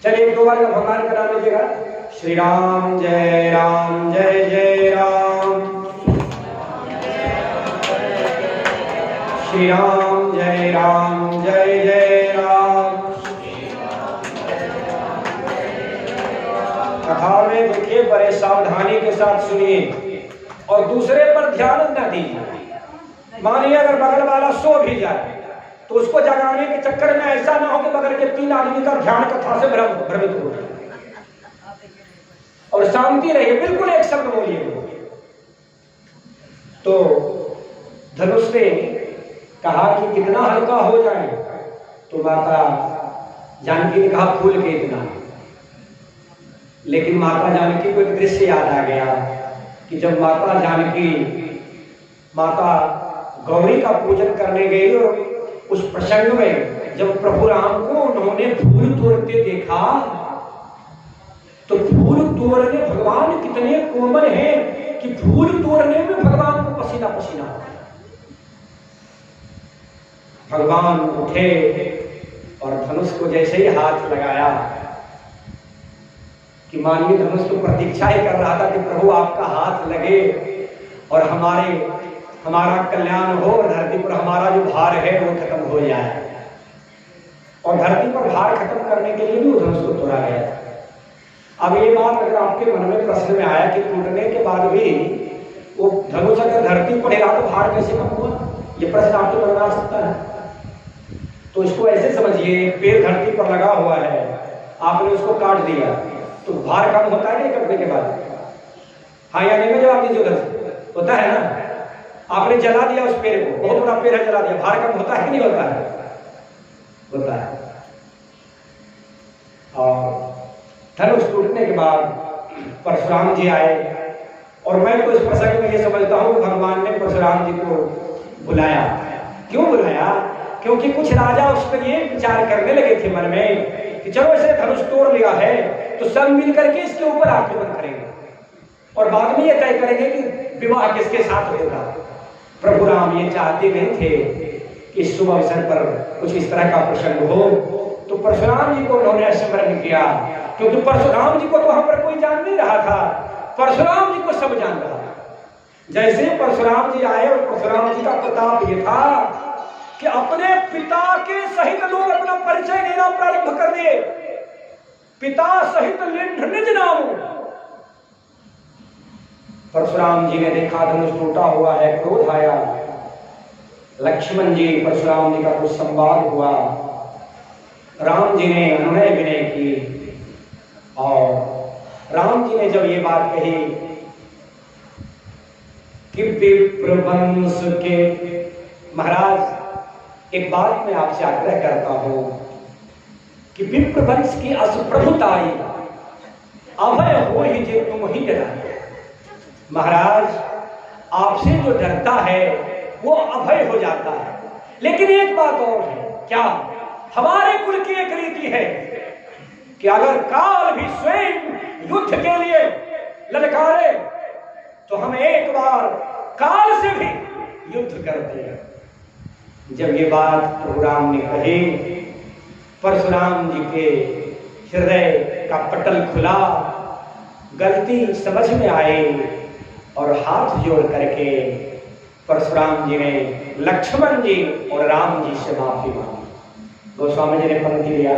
चलिए एक दो बार भगवान का नाम लीजिएगा। श्री राम जय राम जय जय राम, श्री राम जय राम जय जय राम। कथा में देखिए बड़े सावधानी के साथ सुनिए और दूसरे पर ध्यान न दीजिए। मानिए अगर बगल वाला सो भी जाए तो उसको जगाने के चक्कर में ऐसा ना हो कि बगल के 3 आदमी का ध्यान कथा से भ्रमित हो जाए। और शांति रहिए, बिल्कुल एक शब्द बोलिए। तो धनुष ने कहा कि कितना हल्का हो जाए, तो माता जानकी ने कहा फूल के इतना। लेकिन माता जानकी को एक दृश्य याद आ गया कि जब माता जानकी माता गौरी का पूजन करने गई और उस प्रसंग में जब प्रभु राम को उन्होंने फूल तोड़ते देखा, तो फूल तोड़ने भगवान कितने कोमल हैं कि फूल तोड़ने में भगवान को पसीना पसीना हो। भगवान उठे और धनुष को जैसे ही हाथ लगाया कि मानवीय धनुष तो प्रतीक्षा ही कर रहा था कि प्रभु आपका हाथ लगे और हमारा कल्याण हो और धरती पर हमारा जो भार है वो खत्म हो जाए। और धरती पर भार खत्म करने के लिए भी धनुष को तोड़ा गया था। अब ये बात अगर आपके मन में प्रश्न में आया कि टूटने के बाद भी वो धनुष अगर धरती पर रहा तो भार कैसे कम हुआ, ये प्रश्न आपके मन में आ सकता है। तो इसको ऐसे समझिए, पेड़ धरती पर लगा हुआ है, आपने उसको काट दिया तो भार कम होता है नहीं कटने के बाद? हाँ या नहीं में जवाब दीजिए। उधर से होता है ना, आपने जला दिया उस पेड़ को, बहुत बड़ा पेड़ है, जला दिया, भार कम होता है कि नहीं होता है? होता है। और धनुष टूटने के बाद परशुराम जी आए और मैं तो इस प्रसंग में ये समझता हूँ भगवान ने परशुराम जी को बुलाया। क्यों बुलाया? क्योंकि कुछ राजा उस पर ये विचार करने लगे थे मन में कि चलो इसे धनुष तोड़ लिया है तो सब मिल करके इसके ऊपर आक्रमण करेंगे और बाद में ये तय करेंगे कि विवाह किसके साथ होगा। प्रभु राम ये चाहते नहीं थे कि शुभ अवसर पर कुछ इस तरह का प्रसंग हो, तो परशुराम जी को उन्होंने स्मरण किया, क्योंकि परशुराम जी को तो वहां पर कोई जान नहीं रहा था, परशुराम जी को सब जान रहा था। जैसे परशुराम जी आए और परशुराम जी का प्रताप ये था कि अपने पिता के सहित लोग अपना परिचय देना प्रारंभ कर दिए। पिता सहित लिंठ निज नाम। परशुराम जी ने देखा धनुष टूटा हुआ है, क्रोध आया। लक्ष्मण जी परशुराम जी का कुछ संवाद हुआ, राम जी ने अनुनय विनय की और राम जी ने जब ये बात कही कि विप्रवंश के महाराज, एक बात मैं आपसे आग्रह करता हूं कि विप्रवंश की असप्रभुताई अभय हो ही जे तुम ही डराए। महाराज आपसे जो डरता है वो अभय हो जाता है। लेकिन एक बात और है, क्या? हमारे कुल की एक रीति है कि अगर काल भी स्वयं युद्ध के लिए ललकारे तो हम एक बार काल से भी युद्ध करते हैं। जब ये बात प्रभु राम ने कही, परशुराम जी के हृदय का पटल खुला, गलती समझ में आई और हाथ जोड़ करके परशुराम जी ने लक्ष्मण जी और राम जी से माफी मांगी। गोस्वामी जी ने पंक्ति लिया,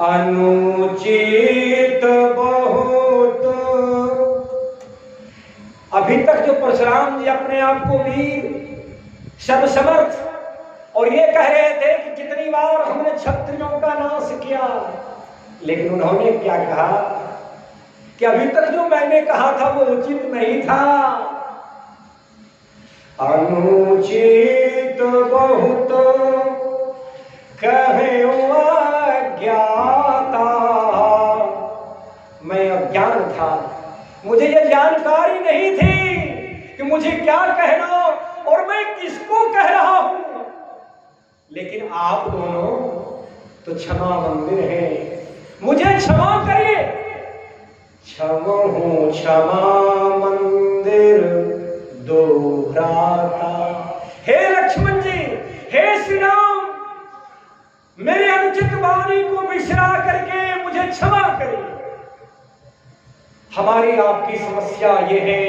अनुचित बहुत। अभी तक जो परशुराम जी अपने आप को वीर सर्वसमर्थ और ये कह रहे थे कि कितनी बार हमने क्षत्रियों का नाश किया, लेकिन उन्होंने क्या कहा कि अभी तक जो मैंने कहा था वो उचित नहीं था। अनुचित बहुत कहे अज्ञाता। मैं अज्ञान था, मुझे ये जानकारी नहीं थी कि मुझे क्या कहना और मैं किसको कह रहा हूं। लेकिन आप दोनों तो क्षमा मंदिर हैं, मुझे क्षमा करिए। क्षमा हूं क्षमा मंदिर दो भ्राता। हे लक्ष्मण जी, हे श्री राम, मेरे अनुचित वाणी को बिसरा करके मुझे क्षमा करिए। हमारी आपकी समस्या ये है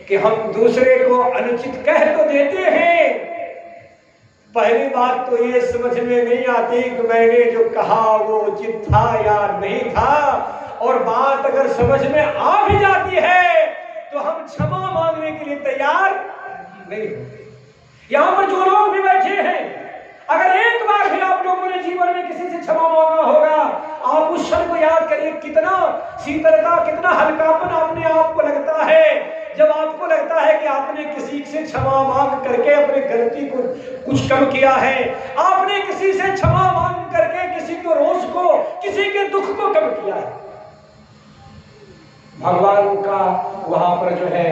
कि हम दूसरे को अनुचित कह तो देते हैं, पहली बात तो ये समझ में नहीं आती कि मैंने जो कहा वो उचित था या नहीं था, और बात अगर समझ में आ भी जाती है तो हम क्षमा मांगने के लिए तैयार नहीं होते। यहां पर जो लोग कितना शीतलता, कितना हल्कापन अपने आप को लगता है जब आपको लगता है कि आपने किसी से क्षमा मांग करके अपने गलती को कुछ कम किया है, आपने किसी से क्षमा मांग करके किसी को रोष को, किसी के दुख को कम किया है। भगवान का वहां पर जो है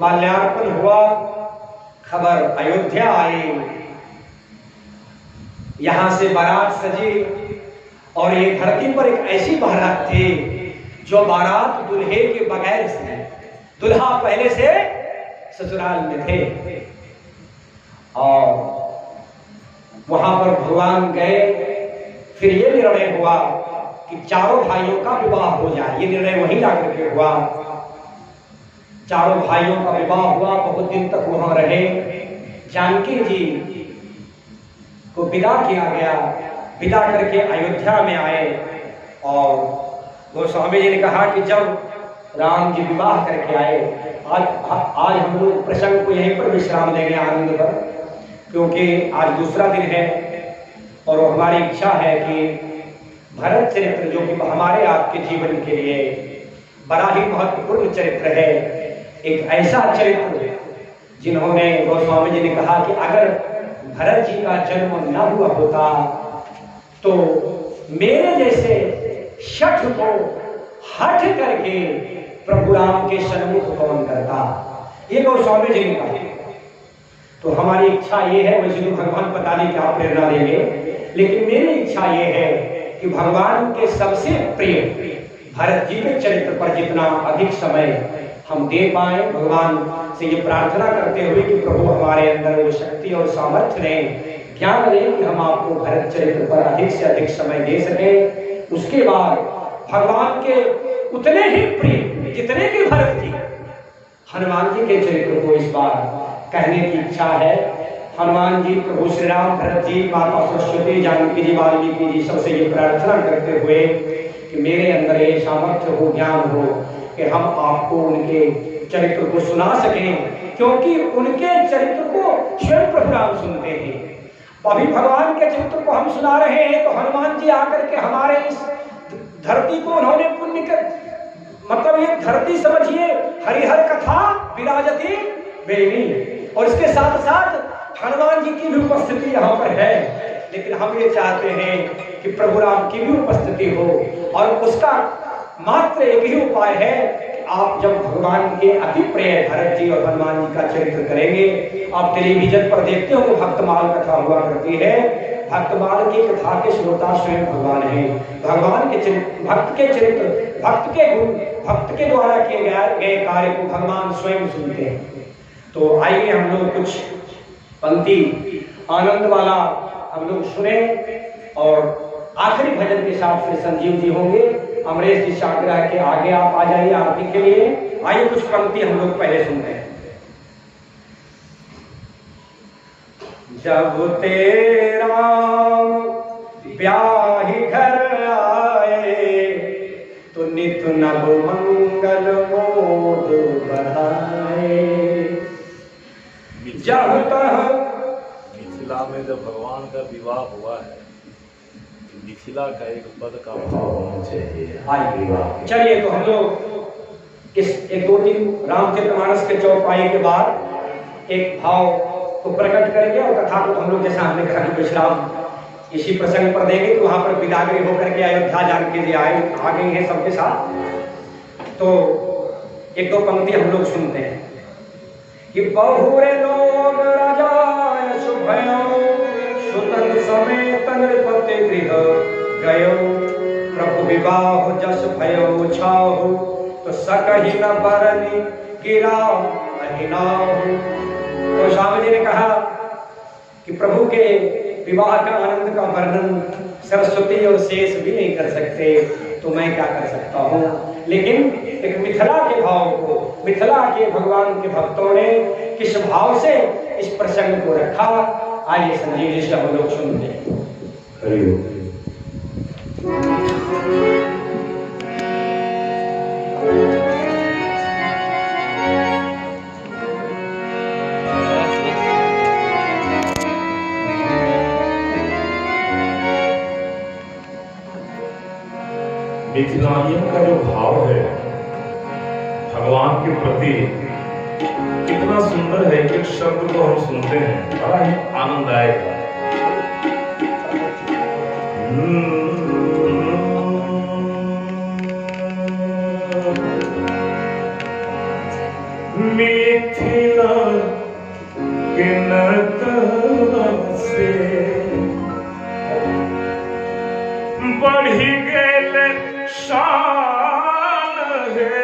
माल्यार्पण हुआ, खबर अयोध्या आई, यहां से बारात सजी और ये धरती पर एक ऐसी बारात थी जो बारात दुल्हे के बगैर से, दुल्हा पहले से ससुराल में थे और वहां पर भगवान गए। फिर ये निर्णय हुआ कि चारों भाइयों का विवाह हो जाए, ये निर्णय वहीं जाकर के हुआ। चारों भाइयों का विवाह हुआ, बहुत दिन तक वहां रहे। जानकी जी को विदा किया गया, विदा करके अयोध्या में आए और गोस्वामी जी ने कहा कि जब राम जी विवाह करके आए, आज हम लोग प्रसंग को यहीं पर विश्राम देंगे आनंद पर, क्योंकि आज दूसरा दिन है और हमारी इच्छा है कि भरत चरित्र जो कि हमारे आपके जीवन के लिए बड़ा ही महत्वपूर्ण चरित्र है, एक ऐसा चरित्र जिन्होंने, गोस्वामी जी ने कहा कि अगर भरत जी का जन्म न हुआ होता तो मेरे जैसे शठ को हट करके प्रभु राम के सन्मुख कौन करता, ये गोस्वामी जी ने कहा। तो हमारी इच्छा ये है, वैसे तो भगवान पता नहीं क्या प्रेरणा देंगे, लेकिन मेरी इच्छा ये है कि भगवान के सबसे प्रिय भरत जी के चरित्र पर जितना अधिक समय हम दे पाए, भगवान से ये प्रार्थना करते हुए कि प्रभु हमारे अंदर वो शक्ति और सामर्थ्य दें, ज्ञान दें कि हम आपको भरत चरित्र पर अधिक से अधिक समय दे सके। उसके बाद भगवान के उतने ही प्रिय जितने की भरत जी, हनुमान जी के चरित्र को इस बार कहने की इच्छा है। हनुमान जी, प्रभु श्री राम, भरत जी, माता सरस्वती, जानकी जी, वाल्मीकि जी, सबसे ये प्रार्थना करते हुए कि मेरे अंदर ये सामर्थ्य हो, ज्ञान हो कि हम आपको उनके चरित्र को सुना सकें, क्योंकि उनके चरित्र को स्वयं प्रभु राम सुनते हैं। अभी भगवान के चरित्र को हम सुना रहे हैं तो हनुमान जी आकर के हमारे इस धरती को उन्होंने पुण्य कर, मतलब ये धरती समझिए हरिहर कथा विराजती बेनी, और इसके साथ साथ हनुमान जी की भी उपस्थिति यहाँ पर है। लेकिन हम ये चाहते हैं कि प्रभु राम की भी उपस्थिति हो, और उसका मात्र एक ही उपाय है कि आप जब भगवान के अति प्रिय भरत जी और हनुमान जी का चरित्र करेंगे, आप टेलीविजन पर देखते हो कि भक्तमाल कथा हुआ करती है, भक्तमाल की कथा के श्रोता स्वयं भगवान हैं। भगवान के चरित्र, भक्त के चरित्र, भक्त के गुण, भक्त के द्वारा किए गए कार्य को भगवान स्वयं सुनते हैं। तो आइए हम लोग कुछ पंक्ति आनंद वाला हम लोग सुने, और आखिरी भजन के साथ फिर संजीव जी होंगे। अमरेश जी आग्रह के आगे आप आ जाइए आरती के लिए। आइए कुछ पंक्ति हम लोग पहले सुनते हैं। जब तेरा ब्याही घर आए तो नित नव मंगल मोद बढ़ाए। जब तक मिथिला में जब भगवान का विवाह हुआ है, मिथिला का एक पद का भाव होना चाहिए। चलिए तो हम लोग इस एक दो तीन रामचरितमानस के चौपाई के बाद एक भाव को प्रकट करेंगे और कथा को हम लोग जैसा हमने कहा कि विश्राम इसी प्रसंग पर देंगे। तो वहां पर विदागरी होकर के अयोध्या जानकी जी आ गई है सबके साथ। तो एक दो पंक्ति हम लोग सुनते हैं कि बहुरे लोग राजा शुभयो सुतन समेत नृपति गृह गयो, प्रभु विवाह जस भयो छाहु तो सकहि न बरनी गिरा अहिनाहु। तो स्वामी जी ने कहा कि प्रभु के विवाह का आनंद का वर्णन सरस्वती और शेष भी नहीं कर सकते, तो मैं क्या कर सकता हूँ। लेकिन एक मिथिला के भाव को, मिथिला के भगवान के भक्तों ने किस भाव से इस प्रसंग को रखा, आइए संजीव जी से हम लोग सुनते हैं। मिथिलानियों का जो भाव है भगवान के प्रति कितना सुंदर है। एक शब्द को हम सुनते हैं बड़ा ही आनंद आएगा। मिथिला के नतवा से बढ़ी गेल शान है।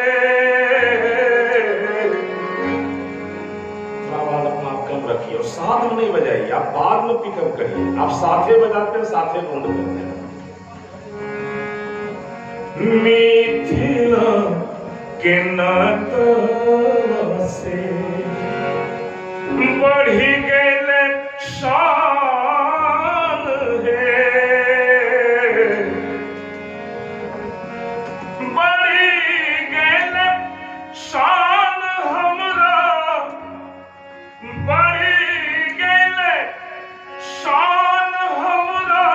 आवाज अपना आप कम रखिए और साथ में नहीं बजाइए, आप बाद में पिकअप करिए। आप साथे बजाते हैं, साथे बंद करते हैं। मिथिला के नतवा से बढ़ी गेल शान है। बढ़ी गेल शान हमरा, बढ़ी गेल शान हमरा,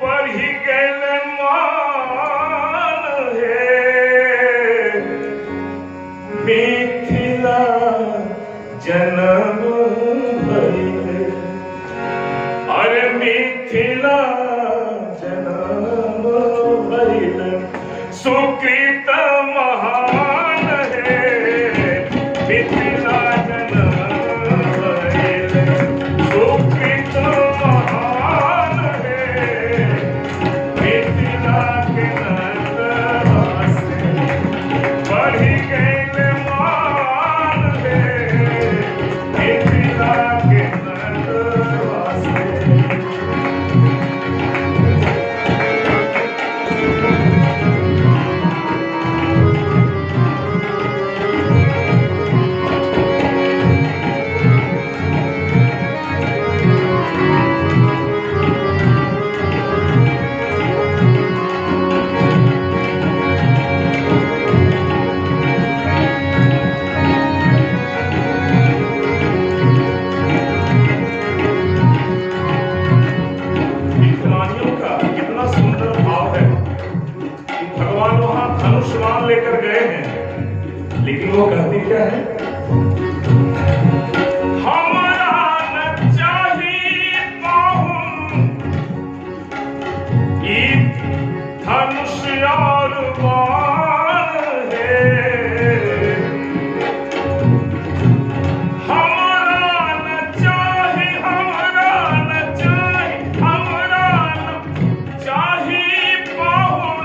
बढ़ी गेल मान है। मिथिला जन्म भइले, अरे मिथिला जन्म भइले, सुकृत महान है। मिथिला जन्म भइले, सुकृत महान है। मिथिला के नतवा से बढ़ी गेल मान है। मिथिला के नतवा से मिथिलानियों का कितना सुंदर भाव है कि भगवान वहां धनुष्मान लेकर गए हैं, लेकिन वो कहती क्या है? हमारा न चाहिए पाहुन ई धनुष और बाण है। हमारा न चाहिए, हमारा न चाहिए, हमारा न चाहिए पाहुन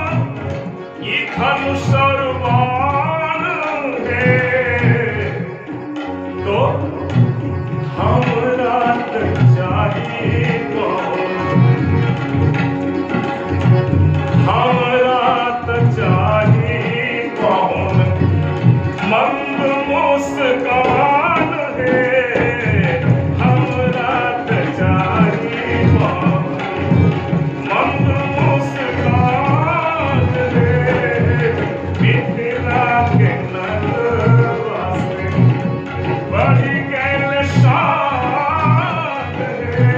ये धनुष और बाण है। तो हमरा त चाहिए पाहुन, हमरा त चाहिए पाहुन मंद मुस्कान है। हमरा त चाहिए पाहुन मंद मुस्कान है। मिथिला के नतवा से बढ़ी गेल शान है।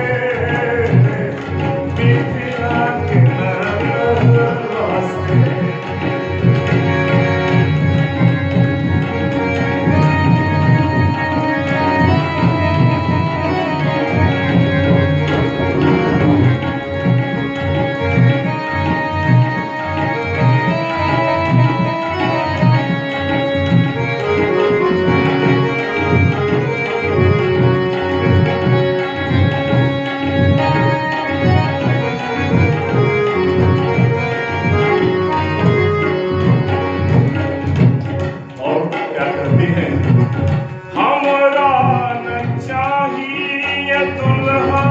मिथिला के नतवा से और क्या कहती हैं? हमरा न चाहिए दुल्हा,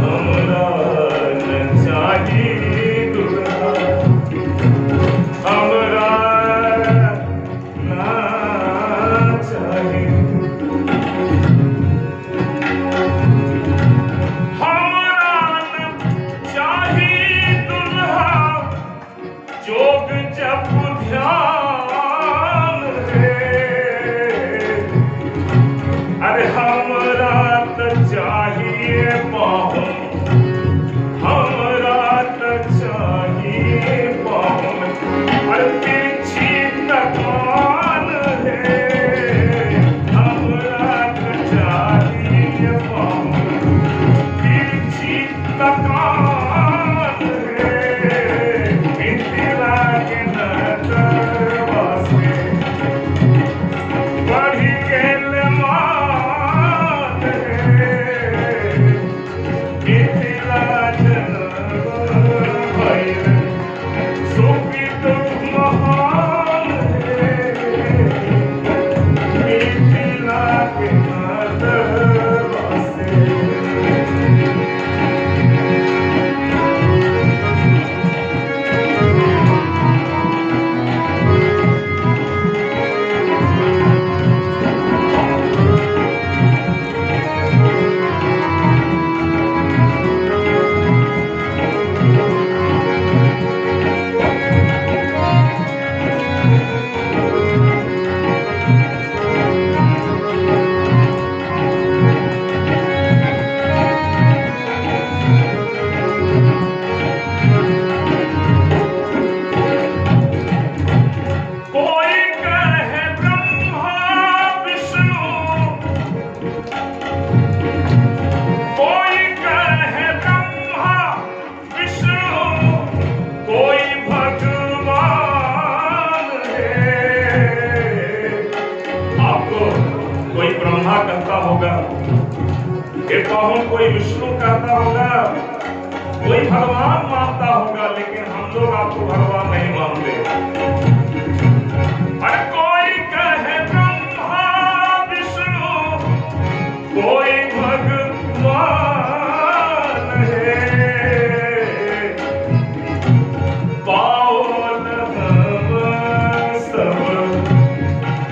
हमरा न चाहिए दुल्हा, हमरा न चाहिए, हमरा न चाहिए दुल्हा, जोग जप ध्यान है। अरे हमरा त चाहिए पाहुन ब्रह्मा कहता होगा, ये पाहुन कोई विष्णु कहता होगा, कोई भगवान मानता होगा, लेकिन हम लोग आपको भगवान नहीं मानते। हर कोई कहे ब्रह्मा विष्णु, कोई भगवान है। पावन हम सब,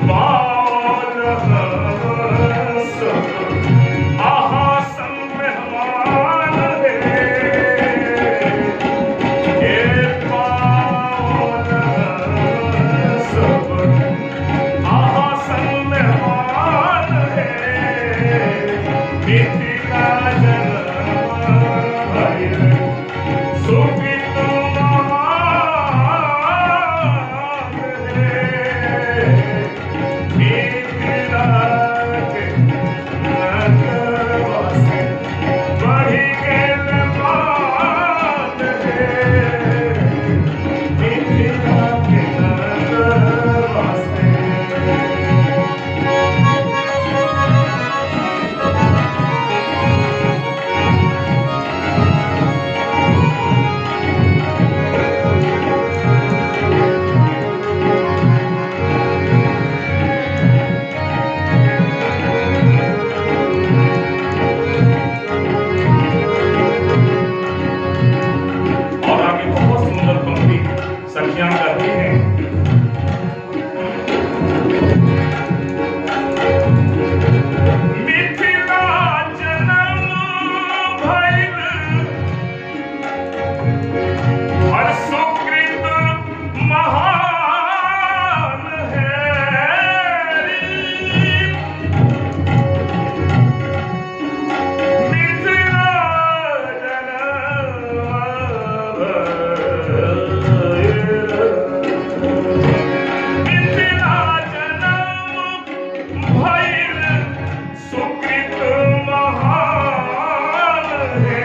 पावन हम सब, आहा संग मेहमान है। ये पावन हम सब, आहा संग मेहमान है। मिथिला जन्म भइल सुकृत महान है। मिथिला के नगरवा से बढ़ि गेल मान है। मिथिला के नगरवा से और आगे बहुत सुंदर पंक्ति सखियां कहती हैं, मिथिला जन्म भइल हर सुकृत महान है। मिथिला मिथिला जन्म भइल सुकृत महान है।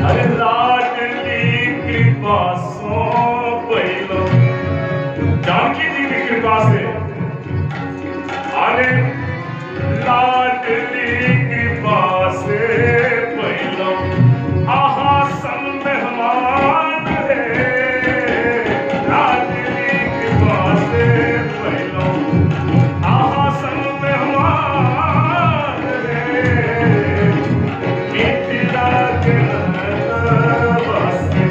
अरे लाडली कृपा सो पैलो, जानकी जी की कृपा से। अरे लाडली कृपा से पैलो, आहा संग मेहमान है। लाडली कृपा से पैलो, आहा संग मेहमान है। मिथिला के नगरवा से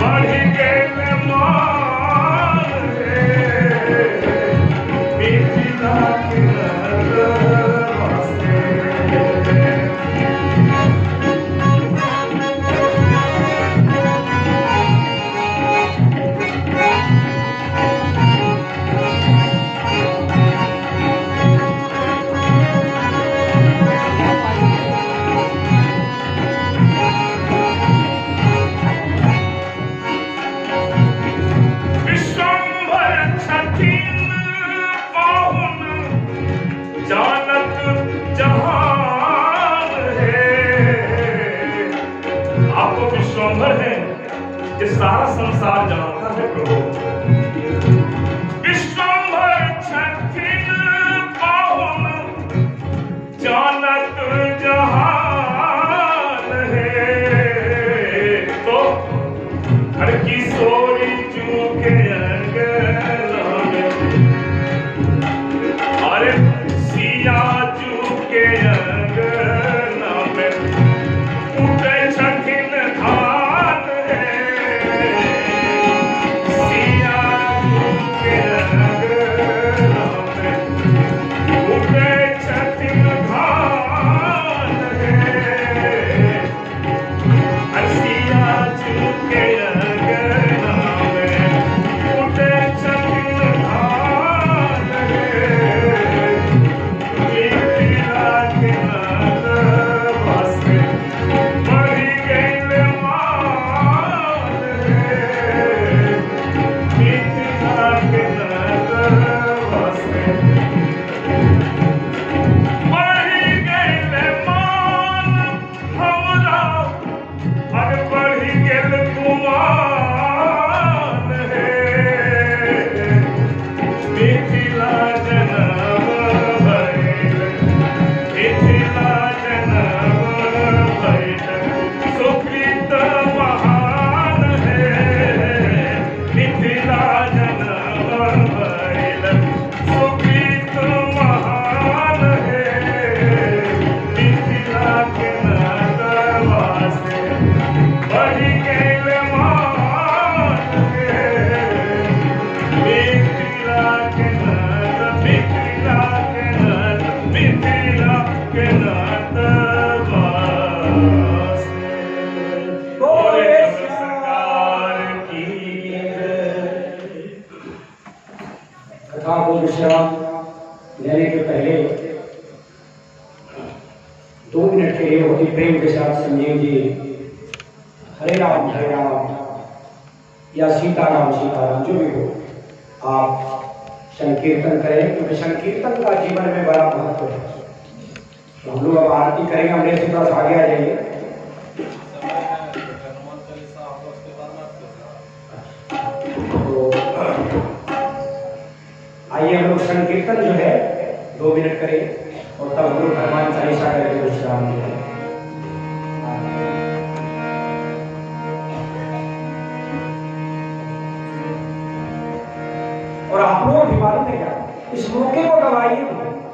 बढ़ि गेल मान है। मिथिला के नगरवा से विश्वम्भर छथिन पाहुन, जानत जहान है। आपको विश्वम्भर है, ये सारा संसार जानता है प्रभु। विश्वम्भर छथिन पाहुन, जानत जहान है। तो हर किशोरी चूके अंगना में, अरे सिया चूके अंगना में, उठे छठिन धान है। सिया कथा को विश्राम लेने के पहले 2 मिनट के लिए बहुत ही प्रेम के साथ संजीव जी हरे राम या सीताराम सीताराम जो भी हो आप संकीर्तन करें, क्योंकि संकीर्तन का जीवन में बड़ा महत्व है। तो हम लोग अब आरती करेंगे। हमने से थोड़ा आगे आ जाइए। तो आइए हम लोग संकीर्तन जो है 2 मिनट करें और तब गुरु हनुमान चालीसा करके विश्राम लें। और आप लोगों भी मालूम है क्या, इस मौके को गवाइए,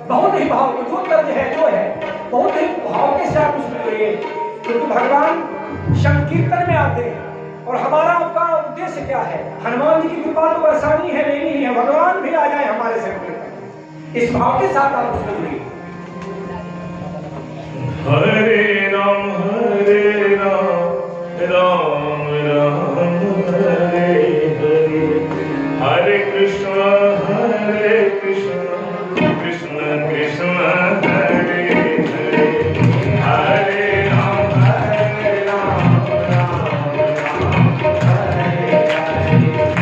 बहुत ही भाव जो तर्ज है जो है बहुत ही भाव के साथ उसमें करिए, क्योंकि भगवान संकीर्तन में आते हैं। और हमारा आपका उद्देश्य क्या है? हनुमान जी की कृपा तो बरसानी है, लेनी ही है, भगवान भी आ जाए हमारे संकीर्तन। इस भाव के साथ आप उसमें जुड़िए। हरे राम राम राम हरे हरे, हरे कृष्ण कृष्ण कृष्ण हरे हरे, हरे राम राम राम हरे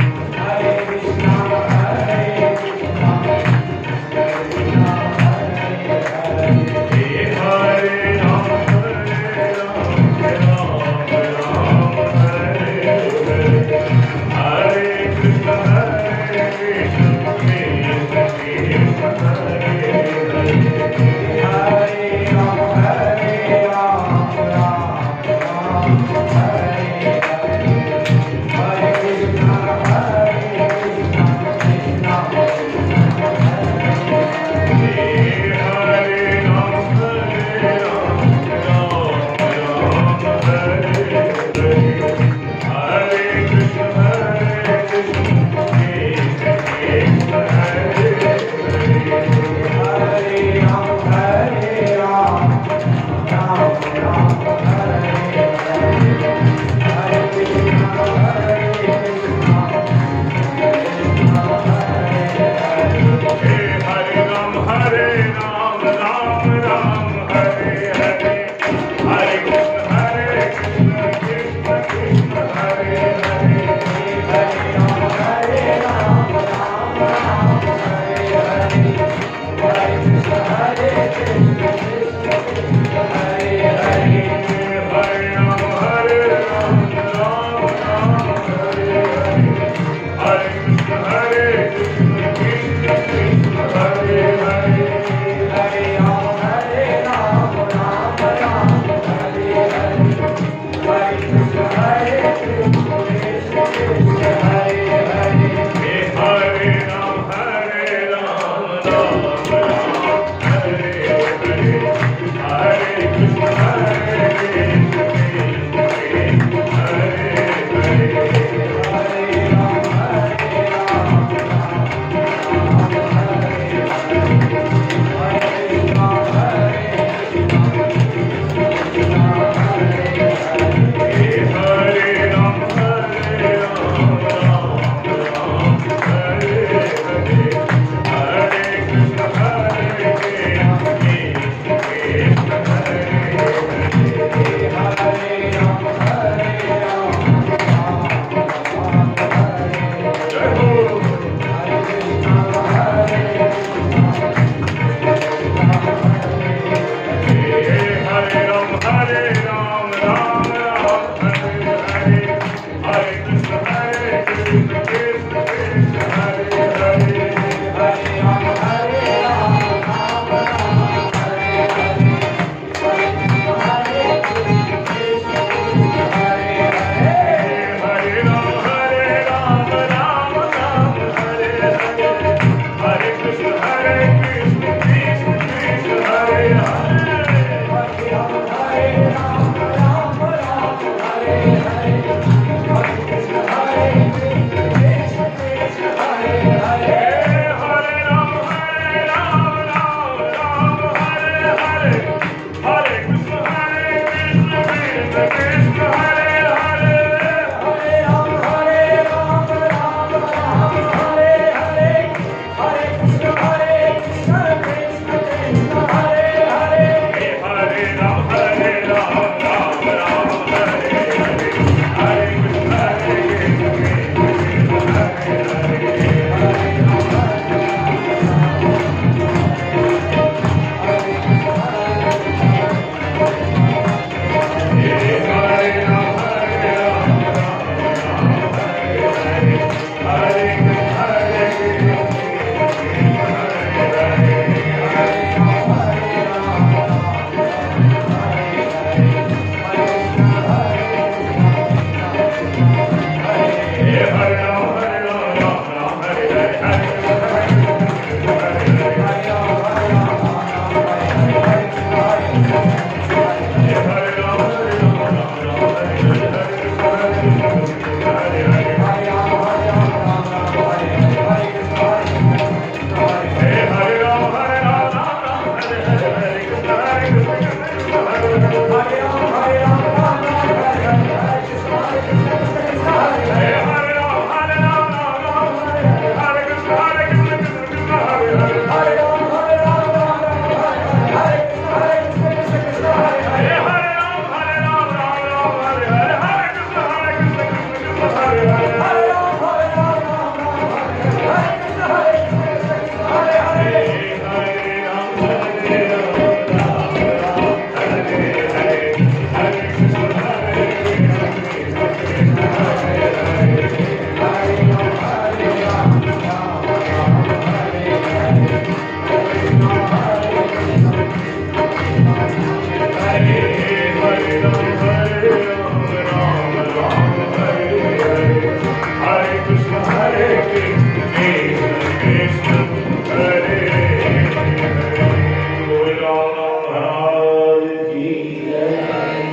हरे, हरे कृष्ण हरे राम